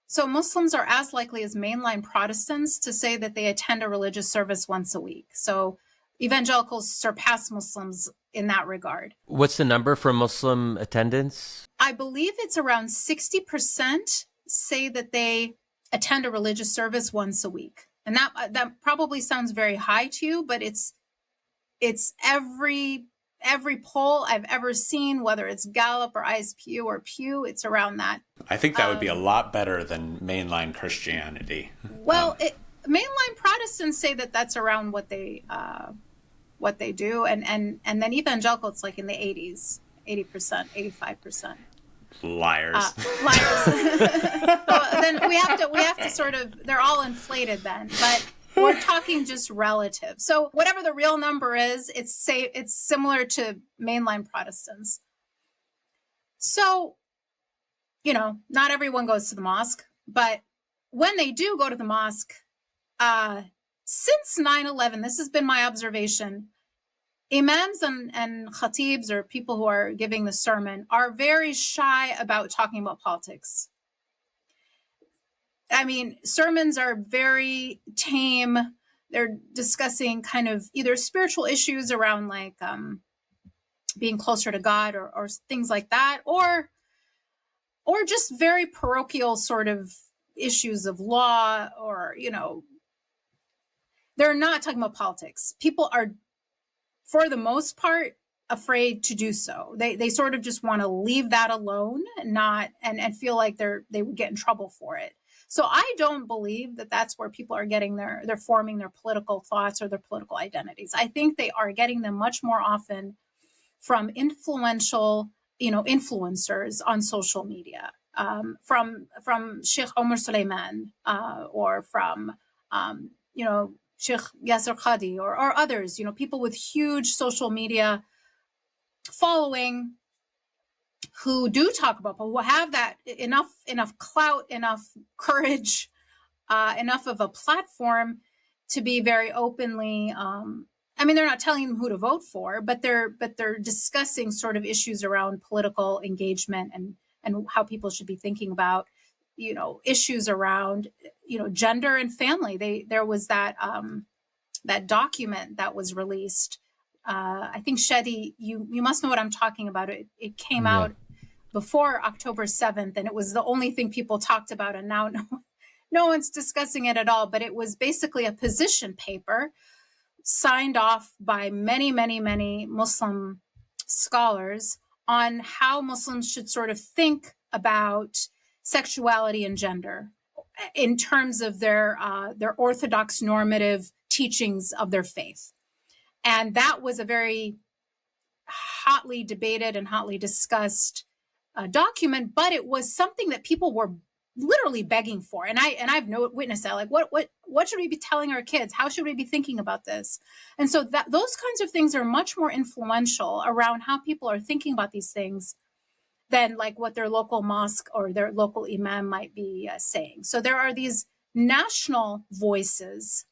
so Muslims are as likely as mainline Protestants to say that they attend a religious service once a week. So evangelicals surpass Muslims in that regard. What's the number for Muslim attendance? I believe it's around 60% say that they attend a religious service once a week. And that probably sounds very high to you, but it's every poll I've ever seen, whether it's Gallup or ISPU or Pew, it's around that. I think that would be a lot better than mainline Christianity. Well, mainline Protestants say that that's around what they do, and then evangelical, it's like in the 80s, 80%, 85%. Liars. Liars. Well, then we have to sort of, they're all inflated then, but we're talking just relative. So whatever the real number is, it's similar to mainline Protestants. So, not everyone goes to the mosque, but when they do go to the mosque, since 9/11, this has been my observation, imams and khatibs, or people who are giving the sermon, are very shy about talking about politics. I mean, sermons are very tame. They're discussing kind of either spiritual issues around like being closer to God or things like that, or just very parochial sort of issues of law, or, they're not talking about politics. People are, for the most part, afraid to do so. They sort of just want to leave that alone and feel like they would get in trouble for it. So I don't believe that that's where people are getting they're forming their political thoughts or their political identities. I think they are getting them much more often from influential, influencers on social media, from Sheikh Omar Suleiman, or from, Sheikh Yasser Qadi or others, people with huge social media following who do talk about, but who have that enough clout, enough courage, enough of a platform to be very openly. They're not telling them who to vote for, but they're discussing sort of issues around political engagement and how people should be thinking about, issues around, gender and family. There was that document that was released. I think Shadi, you must know what I'm talking about. It came out before October 7th, and it was the only thing people talked about, and now no one's discussing it at all. But it was basically a position paper signed off by many, many, many Muslim scholars on how Muslims should sort of think about sexuality and gender in terms of their orthodox normative teachings of their faith. And that was a very hotly debated and hotly discussed document, but it was something that people were literally begging for. And I've witnessed that. Like, what should we be telling our kids? How should we be thinking about this? And so those kinds of things are much more influential around how people are thinking about these things than like what their local mosque or their local imam might be saying. So there are these national voices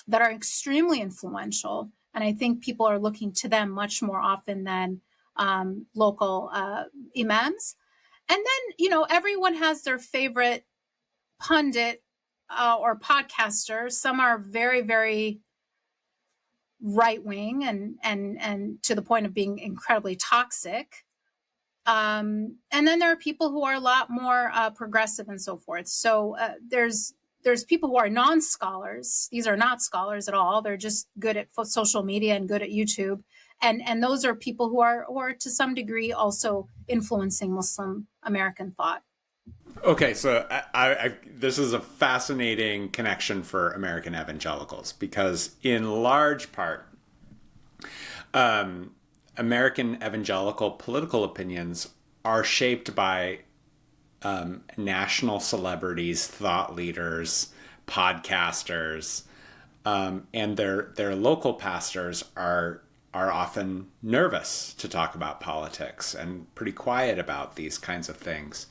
that are extremely influential, and I think people are looking to them much more often than local imams. And then, everyone has their favorite pundit or podcaster. Some are very, very right-wing and to the point of being incredibly toxic. And then there are people who are a lot more progressive and so forth. So there's there's people who are non-scholars. These are not scholars at all. They're just good at social media and good at YouTube. And those are people who are to some degree also influencing Muslim American thought. Okay, so this is a fascinating connection for American evangelicals, because in large part, American evangelical political opinions are shaped by national celebrities, thought leaders, podcasters, and their local pastors are often nervous to talk about politics and pretty quiet about these kinds of things.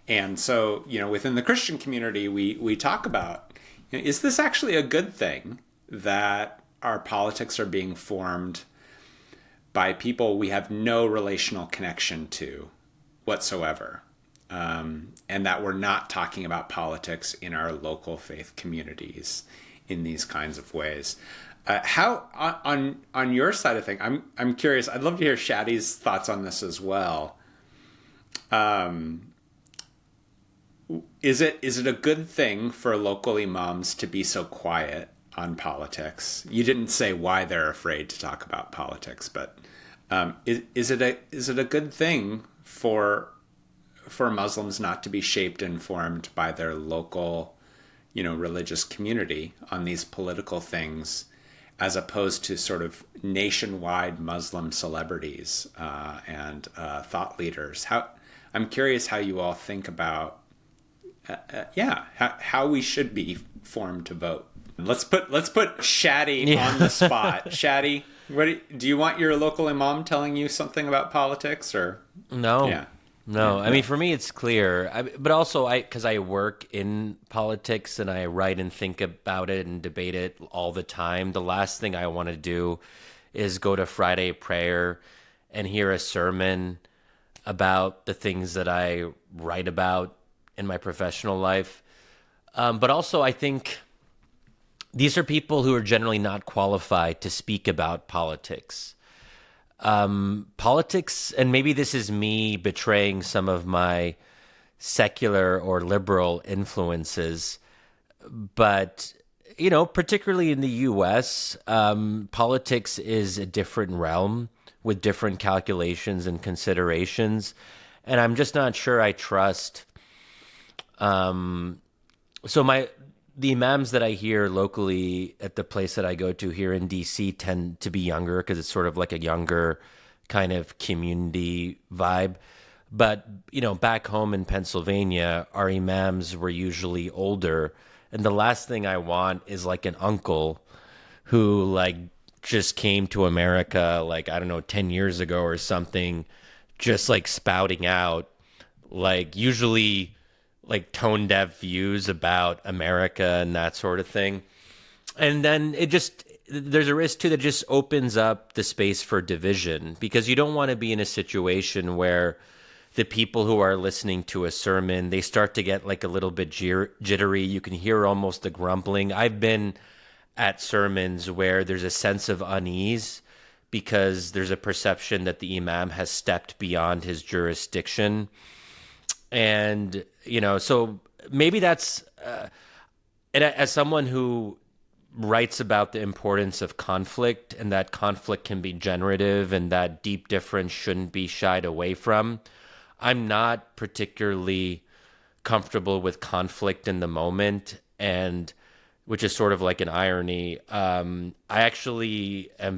And so, within the Christian community, we talk about, is this actually a good thing that our politics are being formed by people we have no relational connection to whatsoever, and that we're not talking about politics in our local faith communities in these kinds of ways? How on your side of things, I'm curious. I'd love to hear Shadi's thoughts on this as well. Is it a good thing for local imams to be so quiet on politics? You didn't say why they're afraid to talk about politics, but is it a good thing for Muslims not to be shaped and formed by their local, religious community on these political things, as opposed to sort of nationwide Muslim celebrities and thought leaders? I'm curious how you all think about how we should be formed to vote. Let's put Shadi on the spot. Shadi, do you want your local imam telling you something about politics, or no? Yeah. No, I mean, for me, it's clear. But also, because I work in politics and I write and think about it and debate it all the time, the last thing I want to do is go to Friday prayer and hear a sermon about the things that I write about in my professional life. But also, I think these are people who are generally not qualified to speak about politics. Politics, and maybe this is me betraying some of my secular or liberal influences, but, particularly in the U.S., politics is a different realm with different calculations and considerations, and I'm just not sure I trust. The imams that I hear locally at the place that I go to here in DC tend to be younger, because it's sort of like a younger kind of community vibe. But, back home in Pennsylvania, our imams were usually older. And the last thing I want is like an uncle who just came to America, 10 years ago or something, just spouting out, usually tone deaf views about America and that sort of thing. And then there's a risk too that just opens up the space for division, because you don't want to be in a situation where the people who are listening to a sermon, they start to get a little bit jittery. You can hear almost the grumbling. I've been at sermons where there's a sense of unease because there's a perception that the imam has stepped beyond his jurisdiction. And, so maybe that's, and as someone who writes about the importance of conflict, and that conflict can be generative and that deep difference shouldn't be shied away from, I'm not particularly comfortable with conflict in the moment, and which is sort of like an irony. I actually am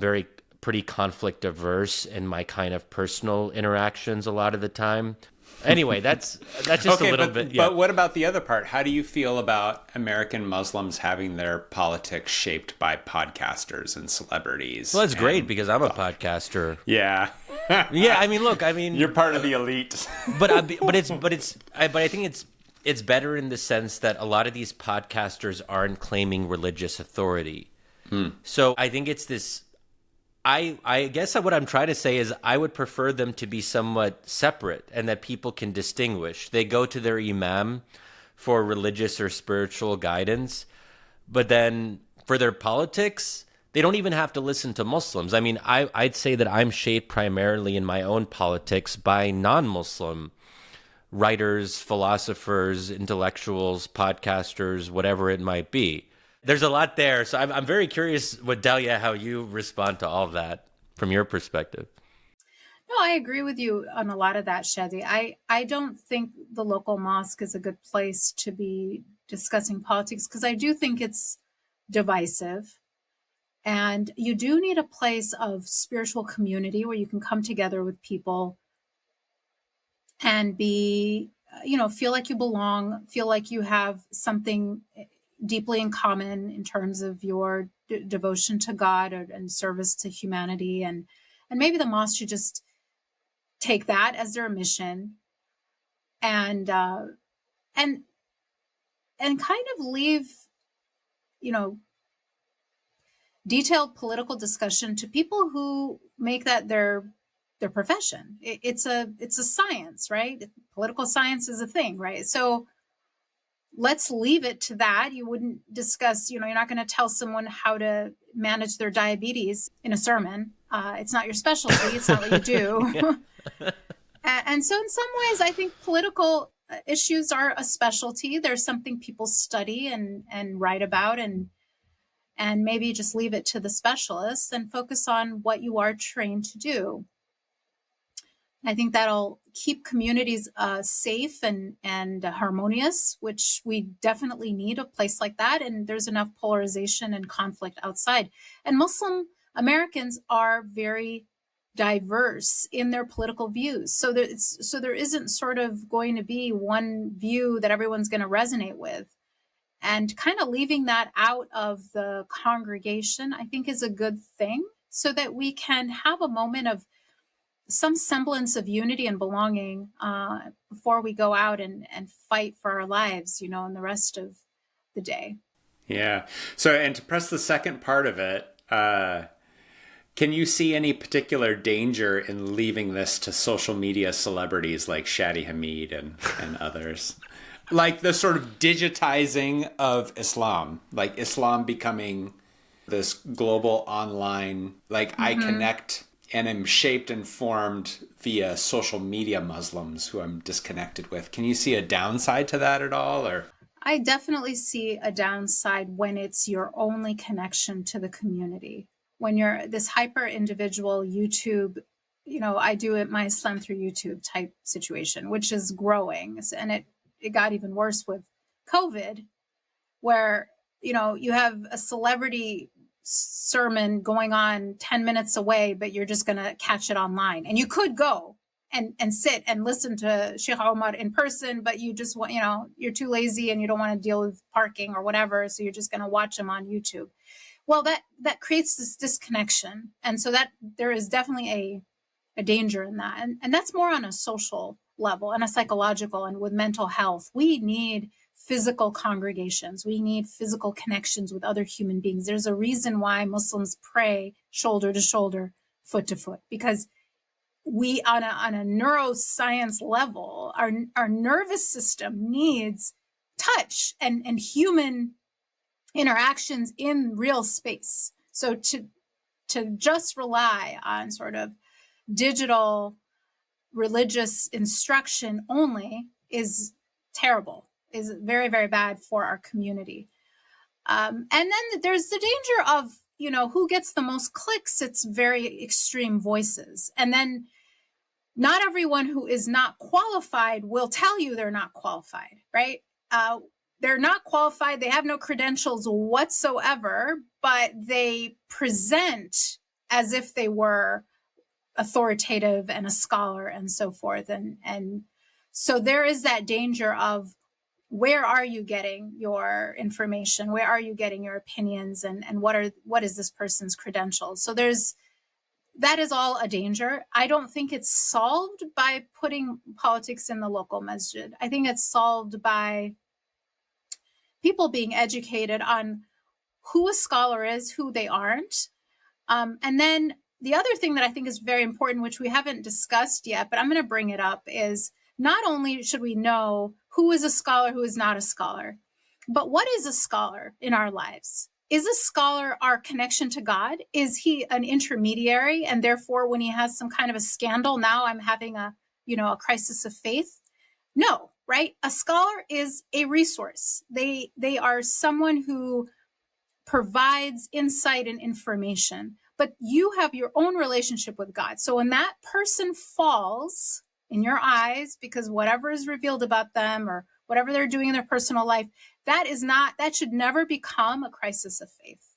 pretty conflict averse in my kind of personal interactions a lot of the time. Anyway, that's just okay, a little bit. Yeah. But what about the other part? How do you feel about American Muslims having their politics shaped by podcasters and celebrities? Well, that's great, because I'm a podcaster. Yeah. Yeah. I mean, look. I mean, you're part of the elite. but I think it's better in the sense that a lot of these podcasters aren't claiming religious authority. So I think it's this. I guess what I'm trying to say is I would prefer them to be somewhat separate, and that people can distinguish. They go to their imam for religious or spiritual guidance, but then for their politics, they don't even have to listen to Muslims. I mean, I'd say that I'm shaped primarily in my own politics by non-Muslim writers, philosophers, intellectuals, podcasters, whatever it might be. There's a lot there. So I'm very curious, what Dalia, how you respond to all of that from your perspective. No, I agree with you on a lot of that, Shadi. I don't think the local mosque is a good place to be discussing politics because I do think it's divisive. And you do need a place of spiritual community where you can come together with people and be, feel like you belong, feel like you have something deeply in common in terms of your devotion to God and service to humanity. And maybe the mosque should just take that as their mission and and kind of leave, detailed political discussion to people who make that their profession. It's a science, right? Political science is a thing, right? So let's leave it to that. You wouldn't discuss, you're not going to tell someone how to manage their diabetes in a sermon. It's not your specialty. It's not what you do. And so in some ways, I think political issues are a specialty. There's something people study and write about, and maybe just leave it to the specialists and focus on what you are trained to do. I think that'll keep communities safe and harmonious, which we definitely need a place like that. And there's enough polarization and conflict outside. And Muslim Americans are very diverse in their political views. So there isn't sort of going to be one view that everyone's going to resonate with. And kind of leaving that out of the congregation, I think, is a good thing so that we can have a moment of some semblance of unity and belonging before we go out and fight for our lives, in the rest of the day. Yeah. So, and to press the second part of it, can you see any particular danger in leaving this to social media celebrities like Shadi Hamid and others? Like the sort of digitizing of Islam, like Islam becoming this global online, like I connect and am shaped and formed via social media Muslims who I'm disconnected with. Can you see a downside to that at all? Or I definitely see a downside when it's your only connection to the community. When you're this hyper individual YouTube, I do it my Islam through YouTube type situation, which is growing. And it got even worse with COVID, where, you have a celebrity sermon going on 10 minutes away, but you're just going to catch it online. And you could go and sit and listen to Sheikh Omar in person, but you just want, you're too lazy and you don't want to deal with parking or whatever. So you're just going to watch them on YouTube. Well, that creates this disconnection. And so that there is definitely a danger in that. And that's more on a social level and a psychological, and with mental health. We need physical congregations. We need physical connections with other human beings. There's a reason why Muslims pray shoulder to shoulder, foot to foot, because we, on a neuroscience level, our nervous system needs touch and human interactions in real space. So to just rely on sort of digital religious instruction only is terrible, is very, very bad for our community. And then there's the danger of, who gets the most clicks. It's very extreme voices. And then not everyone who is not qualified will tell you they're not qualified, right? They're not qualified. They have no credentials whatsoever, but they present as if they were authoritative and a scholar and so forth. And so there is that danger of, where are you getting your information? Where are you getting your opinions? And what is this person's credentials? So that is all a danger. I don't think it's solved by putting politics in the local masjid. I think it's solved by people being educated on who a scholar is, who they aren't. And then the other thing that I think is very important, which we haven't discussed yet, but I'm going to bring it up, is not only should we know who is a scholar, who is not a scholar, but what is a scholar in our lives? Is a scholar our connection to God? Is he an intermediary? And therefore, when he has some kind of a scandal, now I'm having a crisis of faith. No, right? A scholar is a resource. They are someone who provides insight and information, but you have your own relationship with God. So when that person falls in your eyes, because whatever is revealed about them or whatever they're doing in their personal life, that should never become a crisis of faith.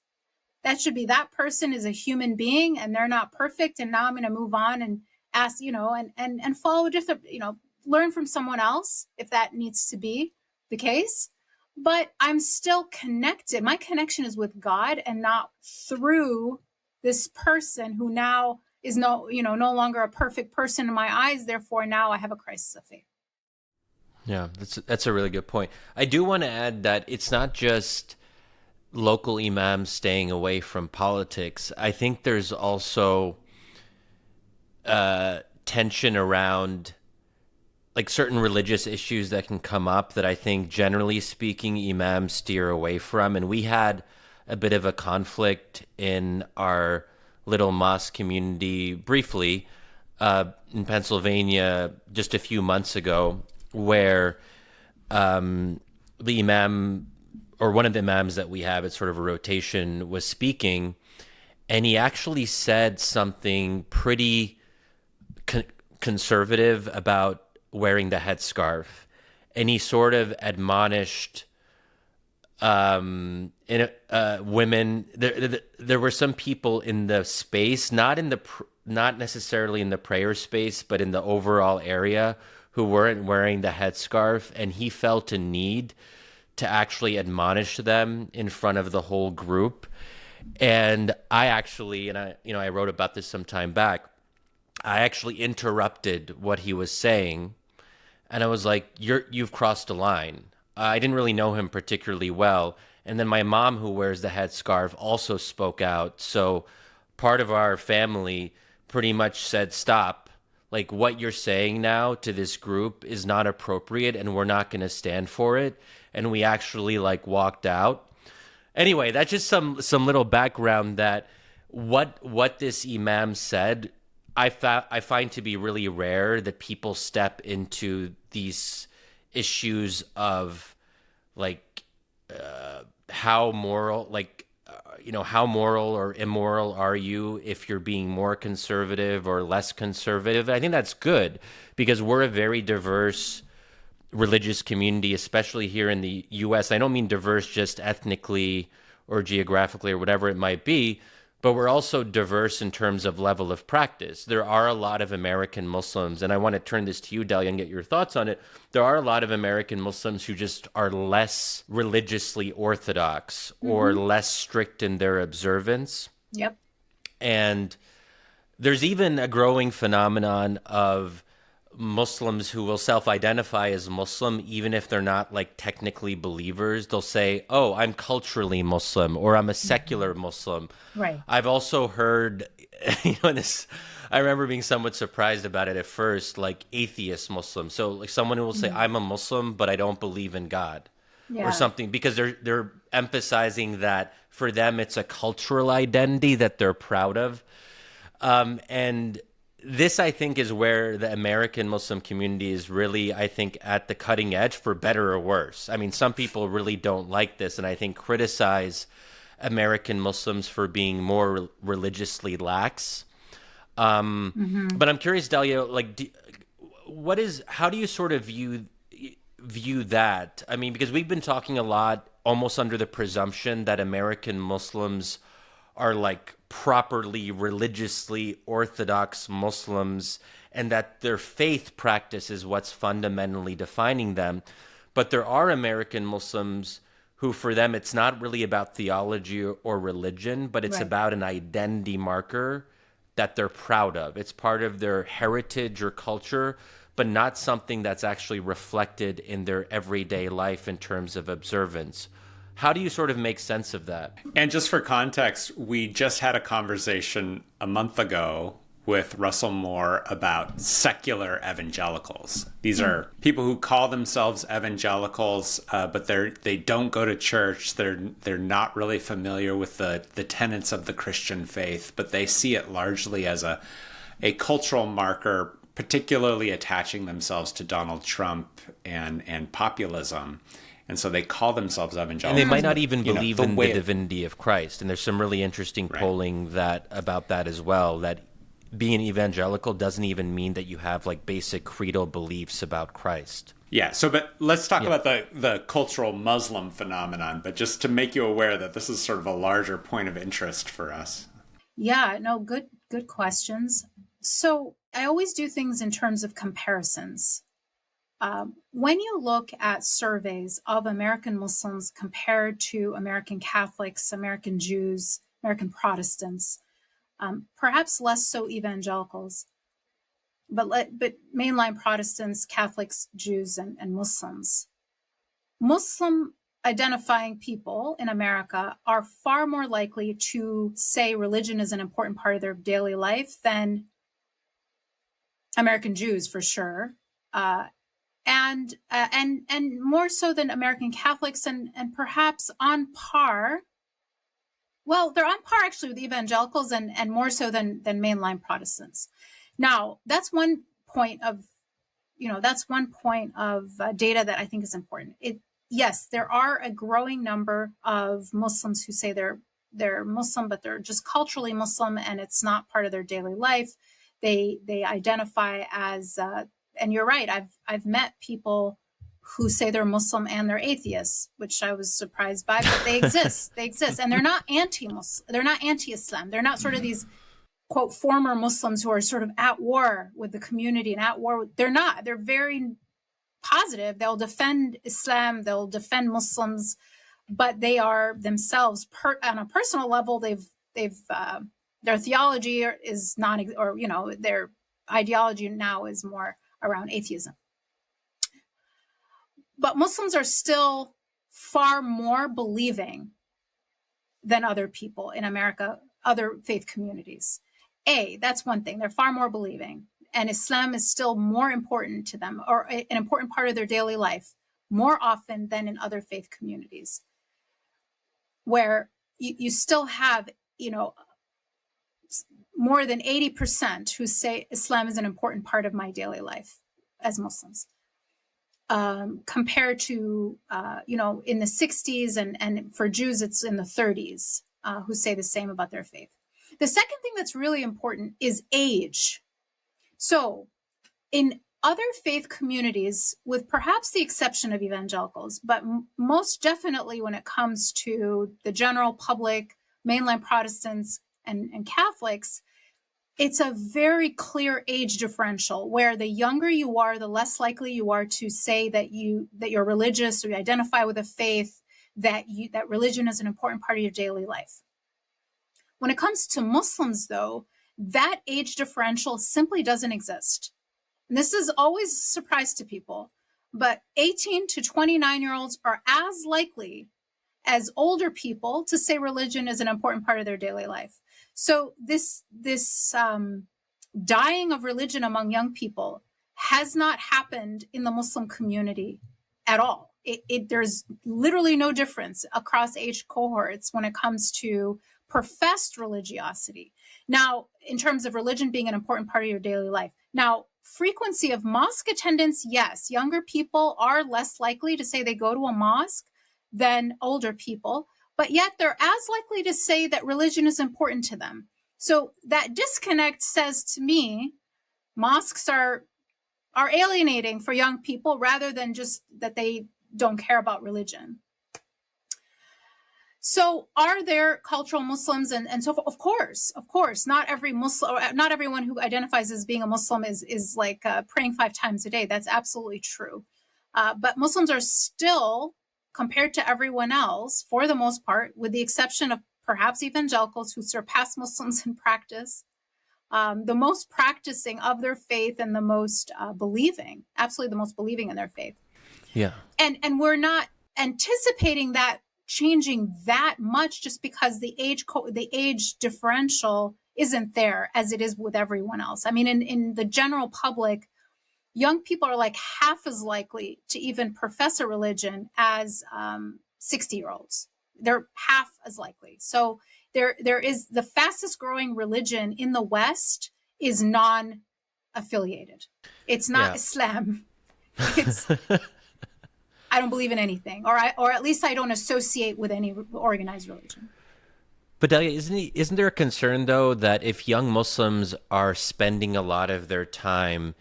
That should be, that person is a human being and they're not perfect. And now I'm going to move on and ask, and follow a different, learn from someone else if that needs to be the case. But I'm still connected. My connection is with God and not through this person who now is no longer a perfect person in my eyes. Therefore, now I have a crisis of faith. Yeah, that's a really good point. I do want to add that it's not just local imams staying away from politics. I think there's also tension around like certain religious issues that can come up that I think generally speaking imams steer away from. And we had a bit of a conflict in our little mosque community briefly in Pennsylvania just a few months ago, where the imam, or one of the imams that we have, it's sort of a rotation, was speaking, and he actually said something pretty conservative about wearing the headscarf, and he sort of admonished women. There were some people in the space, not necessarily in the prayer space, but in the overall area, who weren't wearing the headscarf, and he felt a need to actually admonish them in front of the whole group. And I actually, I wrote about this some time back, I actually interrupted what he was saying, and I was like, you've crossed a line. I didn't really know him particularly well. And then my mom, who wears the headscarf, also spoke out. So part of our family pretty much said, stop. Like, what you're saying now to this group is not appropriate, and we're not going to stand for it. And we actually walked out. Anyway, that's just some little background that what this imam said, I find to be really rare, that people step into these issues of how moral, how moral or immoral are you if you're being more conservative or less conservative. I think that's good, because we're a very diverse religious community, especially here in the U.S. I don't mean diverse just ethnically or geographically or whatever it might be, but we're also diverse in terms of level of practice. There are a lot of American Muslims, and I want to turn this to you, Dalia, and get your thoughts on it. There are a lot of American Muslims who just are less religiously orthodox or less strict in their observance. Yep. And there's even a growing phenomenon of Muslims who will self-identify as Muslim, even if they're not technically believers. They'll say, oh, I'm culturally Muslim, or I'm a secular Muslim. Right. I've also heard, this, I remember being somewhat surprised about it at first, atheist Muslim. So someone who will say, I'm a Muslim, but I don't believe in God. Yeah. Or something, because they're emphasizing that for them, it's a cultural identity that they're proud of. And this, I think, is where the American Muslim community is really, I think, at the cutting edge, for better or worse. I mean, some people really don't like this, and I think criticize American Muslims for being more religiously lax. But I'm curious, Dalia, how do you sort of view that? I mean, because we've been talking a lot, almost under the presumption that American Muslims are properly religiously orthodox Muslims, and that their faith practice is what's fundamentally defining them. But there are American Muslims who, for them, it's not really about theology or religion, but it's about an identity marker that they're proud of. It's part of their heritage or culture, but not something that's actually reflected in their everyday life in terms of observance. How do you sort of make sense of that? And just for context, we just had a conversation a month ago with Russell Moore about secular evangelicals. These are people who call themselves evangelicals, but they don't go to church. They're not really familiar with the tenets of the Christian faith, but they see it largely as a cultural marker particularly attaching themselves to Donald Trump and populism. And so they call themselves evangelicals. And they might not even You know, believe the in way the of- divinity of Christ. And there's some really interesting polling about that as well, that being evangelical doesn't even mean that you have like basic creedal beliefs about Christ. Yeah, so but let's talk about the cultural Muslim phenomenon, but just to make you aware that this is sort of a larger point of interest for us. Yeah, no, good questions. So I always do things in terms of comparisons. When you look at surveys of American Muslims compared to American Catholics, American Jews, American Protestants, perhaps less so evangelicals, but mainline Protestants, Catholics, Jews, and Muslims. Muslim identifying people in America are far more likely to say religion is an important part of their daily life than American Jews, for sure, and more so than American Catholics, and perhaps on par. Well, they're on par actually with evangelicals, and more so than mainline Protestants. Now, that's one point of data that I think is important. Yes, there are a growing number of Muslims who say they're Muslim, but they're just culturally Muslim, and it's not part of their daily life. They identify as, and you're right. I've met people who say they're Muslim and they're atheists, which I was surprised by, but they exist. They exist, and they're not anti-Muslim. They're not anti-Islam. They're not sort of these quote former Muslims who are sort of at war with the community and at war. They're not. They're very positive. They'll defend Islam. They'll defend Muslims, but they are themselves on a personal level. They've their theology is not, or their ideology now is more around atheism. But Muslims are still far more believing than other people in America, other faith communities. That's one thing. They're far more believing. And Islam is still more important to them, or an important part of their daily life, more often than in other faith communities, where you still have, more than 80% who say Islam is an important part of my daily life as Muslims. Compared to, in the 60s, and for Jews, it's in the 30s, who say the same about their faith. The second thing that's really important is age. So in other faith communities, with perhaps the exception of evangelicals, but most definitely when it comes to the general public, mainline Protestants and Catholics, it's a very clear age differential, where the younger you are, the less likely you are to say that you're religious, or you identify with a faith, that religion is an important part of your daily life. When it comes to Muslims, though, that age differential simply doesn't exist. And this is always a surprise to people, but 18 to 29-year-olds are as likely as older people to say religion is an important part of their daily life. So this dying of religion among young people has not happened in the Muslim community at all. There's literally no difference across age cohorts when it comes to professed religiosity. Now, in terms of religion being an important part of your daily life. Now, frequency of mosque attendance, yes, younger people are less likely to say they go to a mosque than older people, but yet they're as likely to say that religion is important to them. So that disconnect says to me, mosques are alienating for young people rather than just that they don't care about religion. So are there cultural Muslims and so forth? Of course, not every Muslim, not everyone who identifies as being a Muslim is like praying 5 times a day. That's absolutely true. But Muslims are still, compared to everyone else, for the most part, with the exception of perhaps evangelicals who surpass Muslims in practice, the most practicing of their faith and the most believing, absolutely the most believing in their faith. Yeah. And we're not anticipating that changing that much just because the age differential isn't there as it is with everyone else. I mean, in the general public, young people are like half as likely to even profess a religion as 60-year-olds. They're half as likely. So there is the fastest growing religion in the West is affiliated. It's not Yeah. Islam. It's I don't believe in anything, or at least I don't associate with any organized religion. But Delia, isn't there a concern though that if young Muslims are spending a lot of their time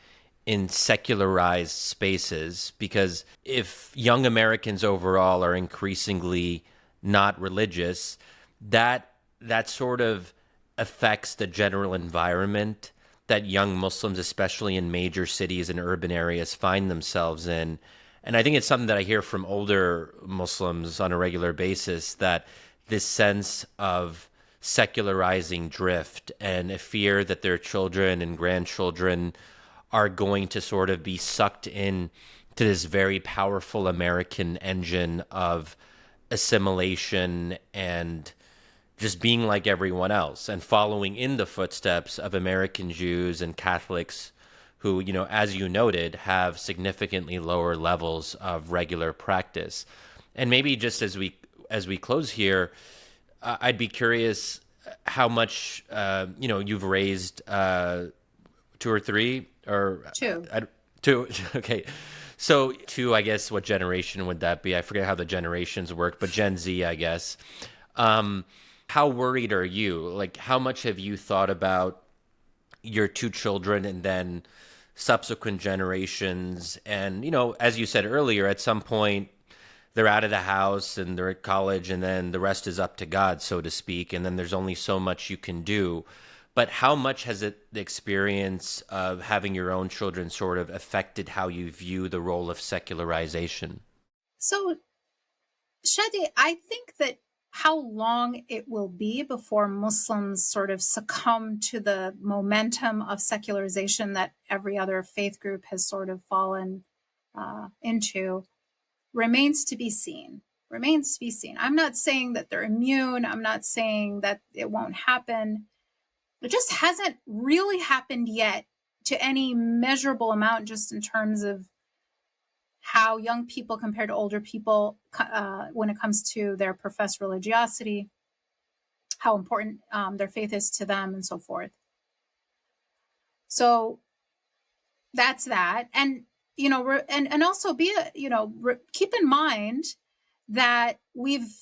in secularized spaces, because if young Americans overall are increasingly not religious, that sort of affects the general environment that young Muslims, especially in major cities and urban areas, find themselves in. And I think it's something that I hear from older Muslims on a regular basis, that this sense of secularizing drift and a fear that their children and grandchildren are going to sort of be sucked in to this very powerful American engine of assimilation and just being like everyone else and following in the footsteps of American Jews and Catholics who, as you noted, have significantly lower levels of regular practice. And maybe just as we close here, I'd be curious how much you've raised two or three or Two. Two. Okay. So two, I guess, what generation would that be? I forget how the generations work, but Gen Z, I guess. How worried are you? Like, how much have you thought about your two children and then subsequent generations? And, as you said earlier, at some point, they're out of the house and they're at college, and then the rest is up to God, so to speak. And then there's only so much you can do. But how much has the experience of having your own children sort of affected how you view the role of secularization? So, Shadi, I think that how long it will be before Muslims sort of succumb to the momentum of secularization that every other faith group has sort of fallen into remains to be seen. Remains to be seen. I'm not saying that they're immune. I'm not saying that it won't happen. It just hasn't really happened yet to any measurable amount, just in terms of how young people compare to older people when it comes to their professed religiosity, how important their faith is to them, and so forth. So that's that. And, and also keep in mind that we've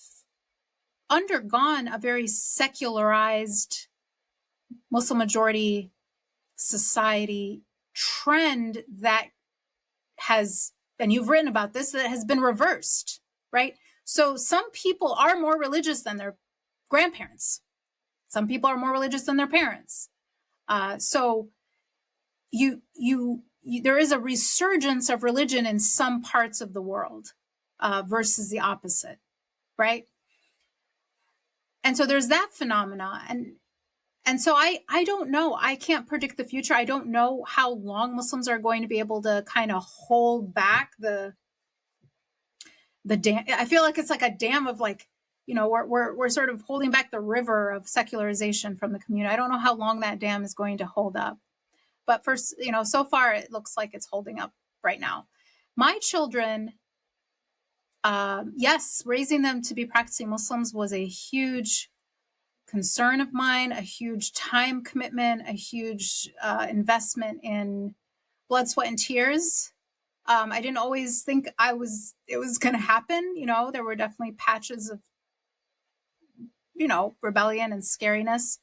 undergone a very secularized Muslim majority society trend that has, and you've written about this, that has been reversed, right? So some people are more religious than their grandparents. Some people are more religious than their parents. So there is a resurgence of religion in some parts of the world versus the opposite, right? And so there's that phenomena. And so I don't know. I can't predict the future. I don't know how long Muslims are going to be able to kind of hold back the dam. I feel like it's like a dam of we're sort of holding back the river of secularization from the community. I don't know how long that dam is going to hold up. But first, so far it looks like it's holding up right now. My children, yes, raising them to be practicing Muslims was a huge concern of mine, a huge time commitment, a huge investment in blood, sweat, and tears. I didn't always think it was going to happen. There were definitely patches of, rebellion and scariness,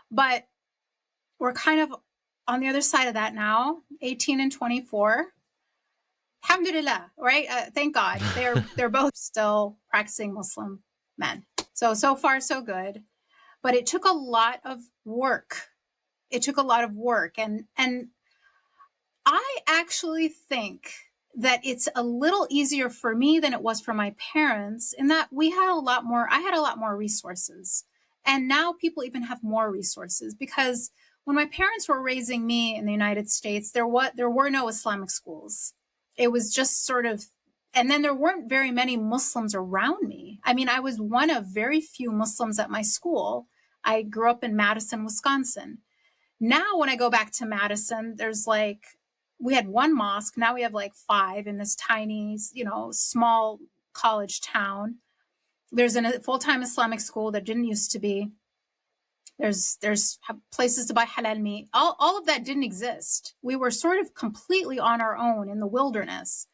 but we're kind of on the other side of that now, 18 and 24. Alhamdulillah, right? Thank God. They're both still practicing Muslim men. So far, so good. But it took a lot of work. And I actually think that it's a little easier for me than it was for my parents, in that I had a lot more resources. And now people even have more resources, because when my parents were raising me in the United States, there were no Islamic schools. It was just sort of, and then there weren't very many Muslims around me. I mean, I was one of very few Muslims at my school. I grew up in Madison, Wisconsin. Now, when I go back to Madison, we had one mosque. Now we have 5 in this tiny, small college town. There's a full-time Islamic school that didn't used to be. There's places to buy halal meat. All of that didn't exist. We were sort of completely on our own in the wilderness.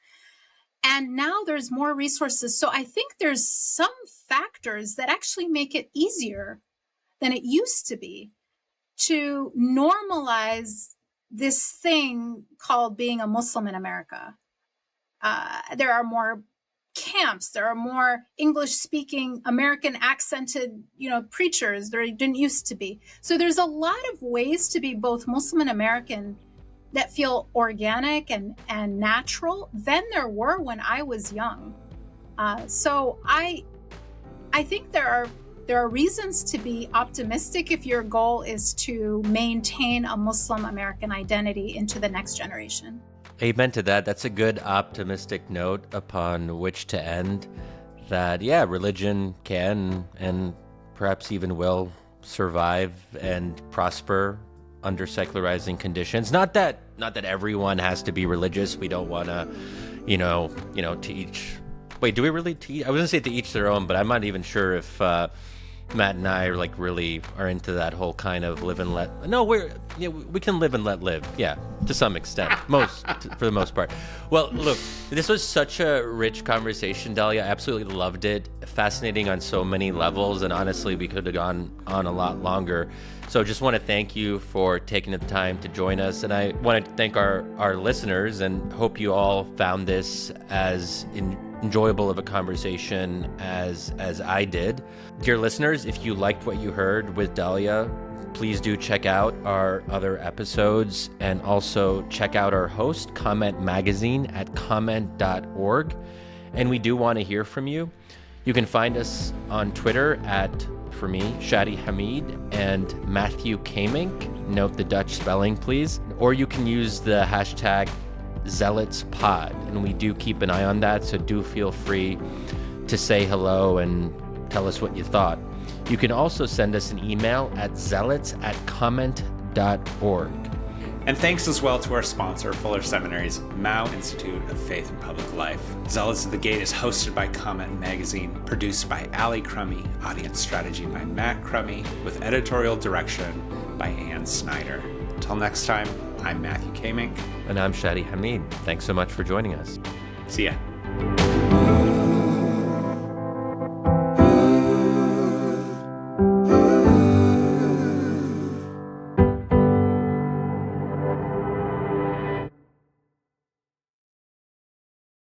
And now there's more resources. So I think there's some factors that actually make it easier than it used to be to normalize this thing called being a Muslim in America. There are more camps. There are more English-speaking, American accented, preachers. There didn't used to be. So there's a lot of ways to be both Muslim and American that feel organic and natural than there were when I was young. So I think there are reasons to be optimistic if your goal is to maintain a Muslim American identity into the next generation. Amen to that. That's a good optimistic note upon which to end. That, religion can and perhaps even will survive and prosper under secularizing conditions. Not that everyone has to be religious. We don't want to, to each. Wait, do we really teach? I was gonna say to each their own, but I'm not even sure if Matt and I really are into that whole kind of live and let. No, we can live and let live. Yeah, to some extent, for the most part. Well, look, this was such a rich conversation, Dalia. I absolutely loved it. Fascinating on so many levels, and honestly, we could have gone on a lot longer. So just want to thank you for taking the time to join us. And I want to thank our listeners and hope you all found this as enjoyable of a conversation as I did. Dear listeners, if you liked what you heard with Dalia, please do check out our other episodes and also check out our host, Comment Magazine, at comment.org. And we do want to hear from you. You can find us on Twitter at, for me, Shadi Hamid and Matthew Kamink. Note the Dutch spelling, please. Or you can use the hashtag Zealots Pod, and we do keep an eye on that, so do feel free to say hello and tell us what you thought. You can also send us an email at zealots@comment.org. And thanks as well to our sponsor, Fuller Seminary's Mao Institute of Faith and Public Life. Zealots of the Gate is hosted by Comment Magazine, produced by Ali Crummy, audience strategy by Matt Crummy, with editorial direction by Ann Snyder. Until next time, I'm Matthew Kamink. And I'm Shadi Hamid. Thanks so much for joining us. See ya.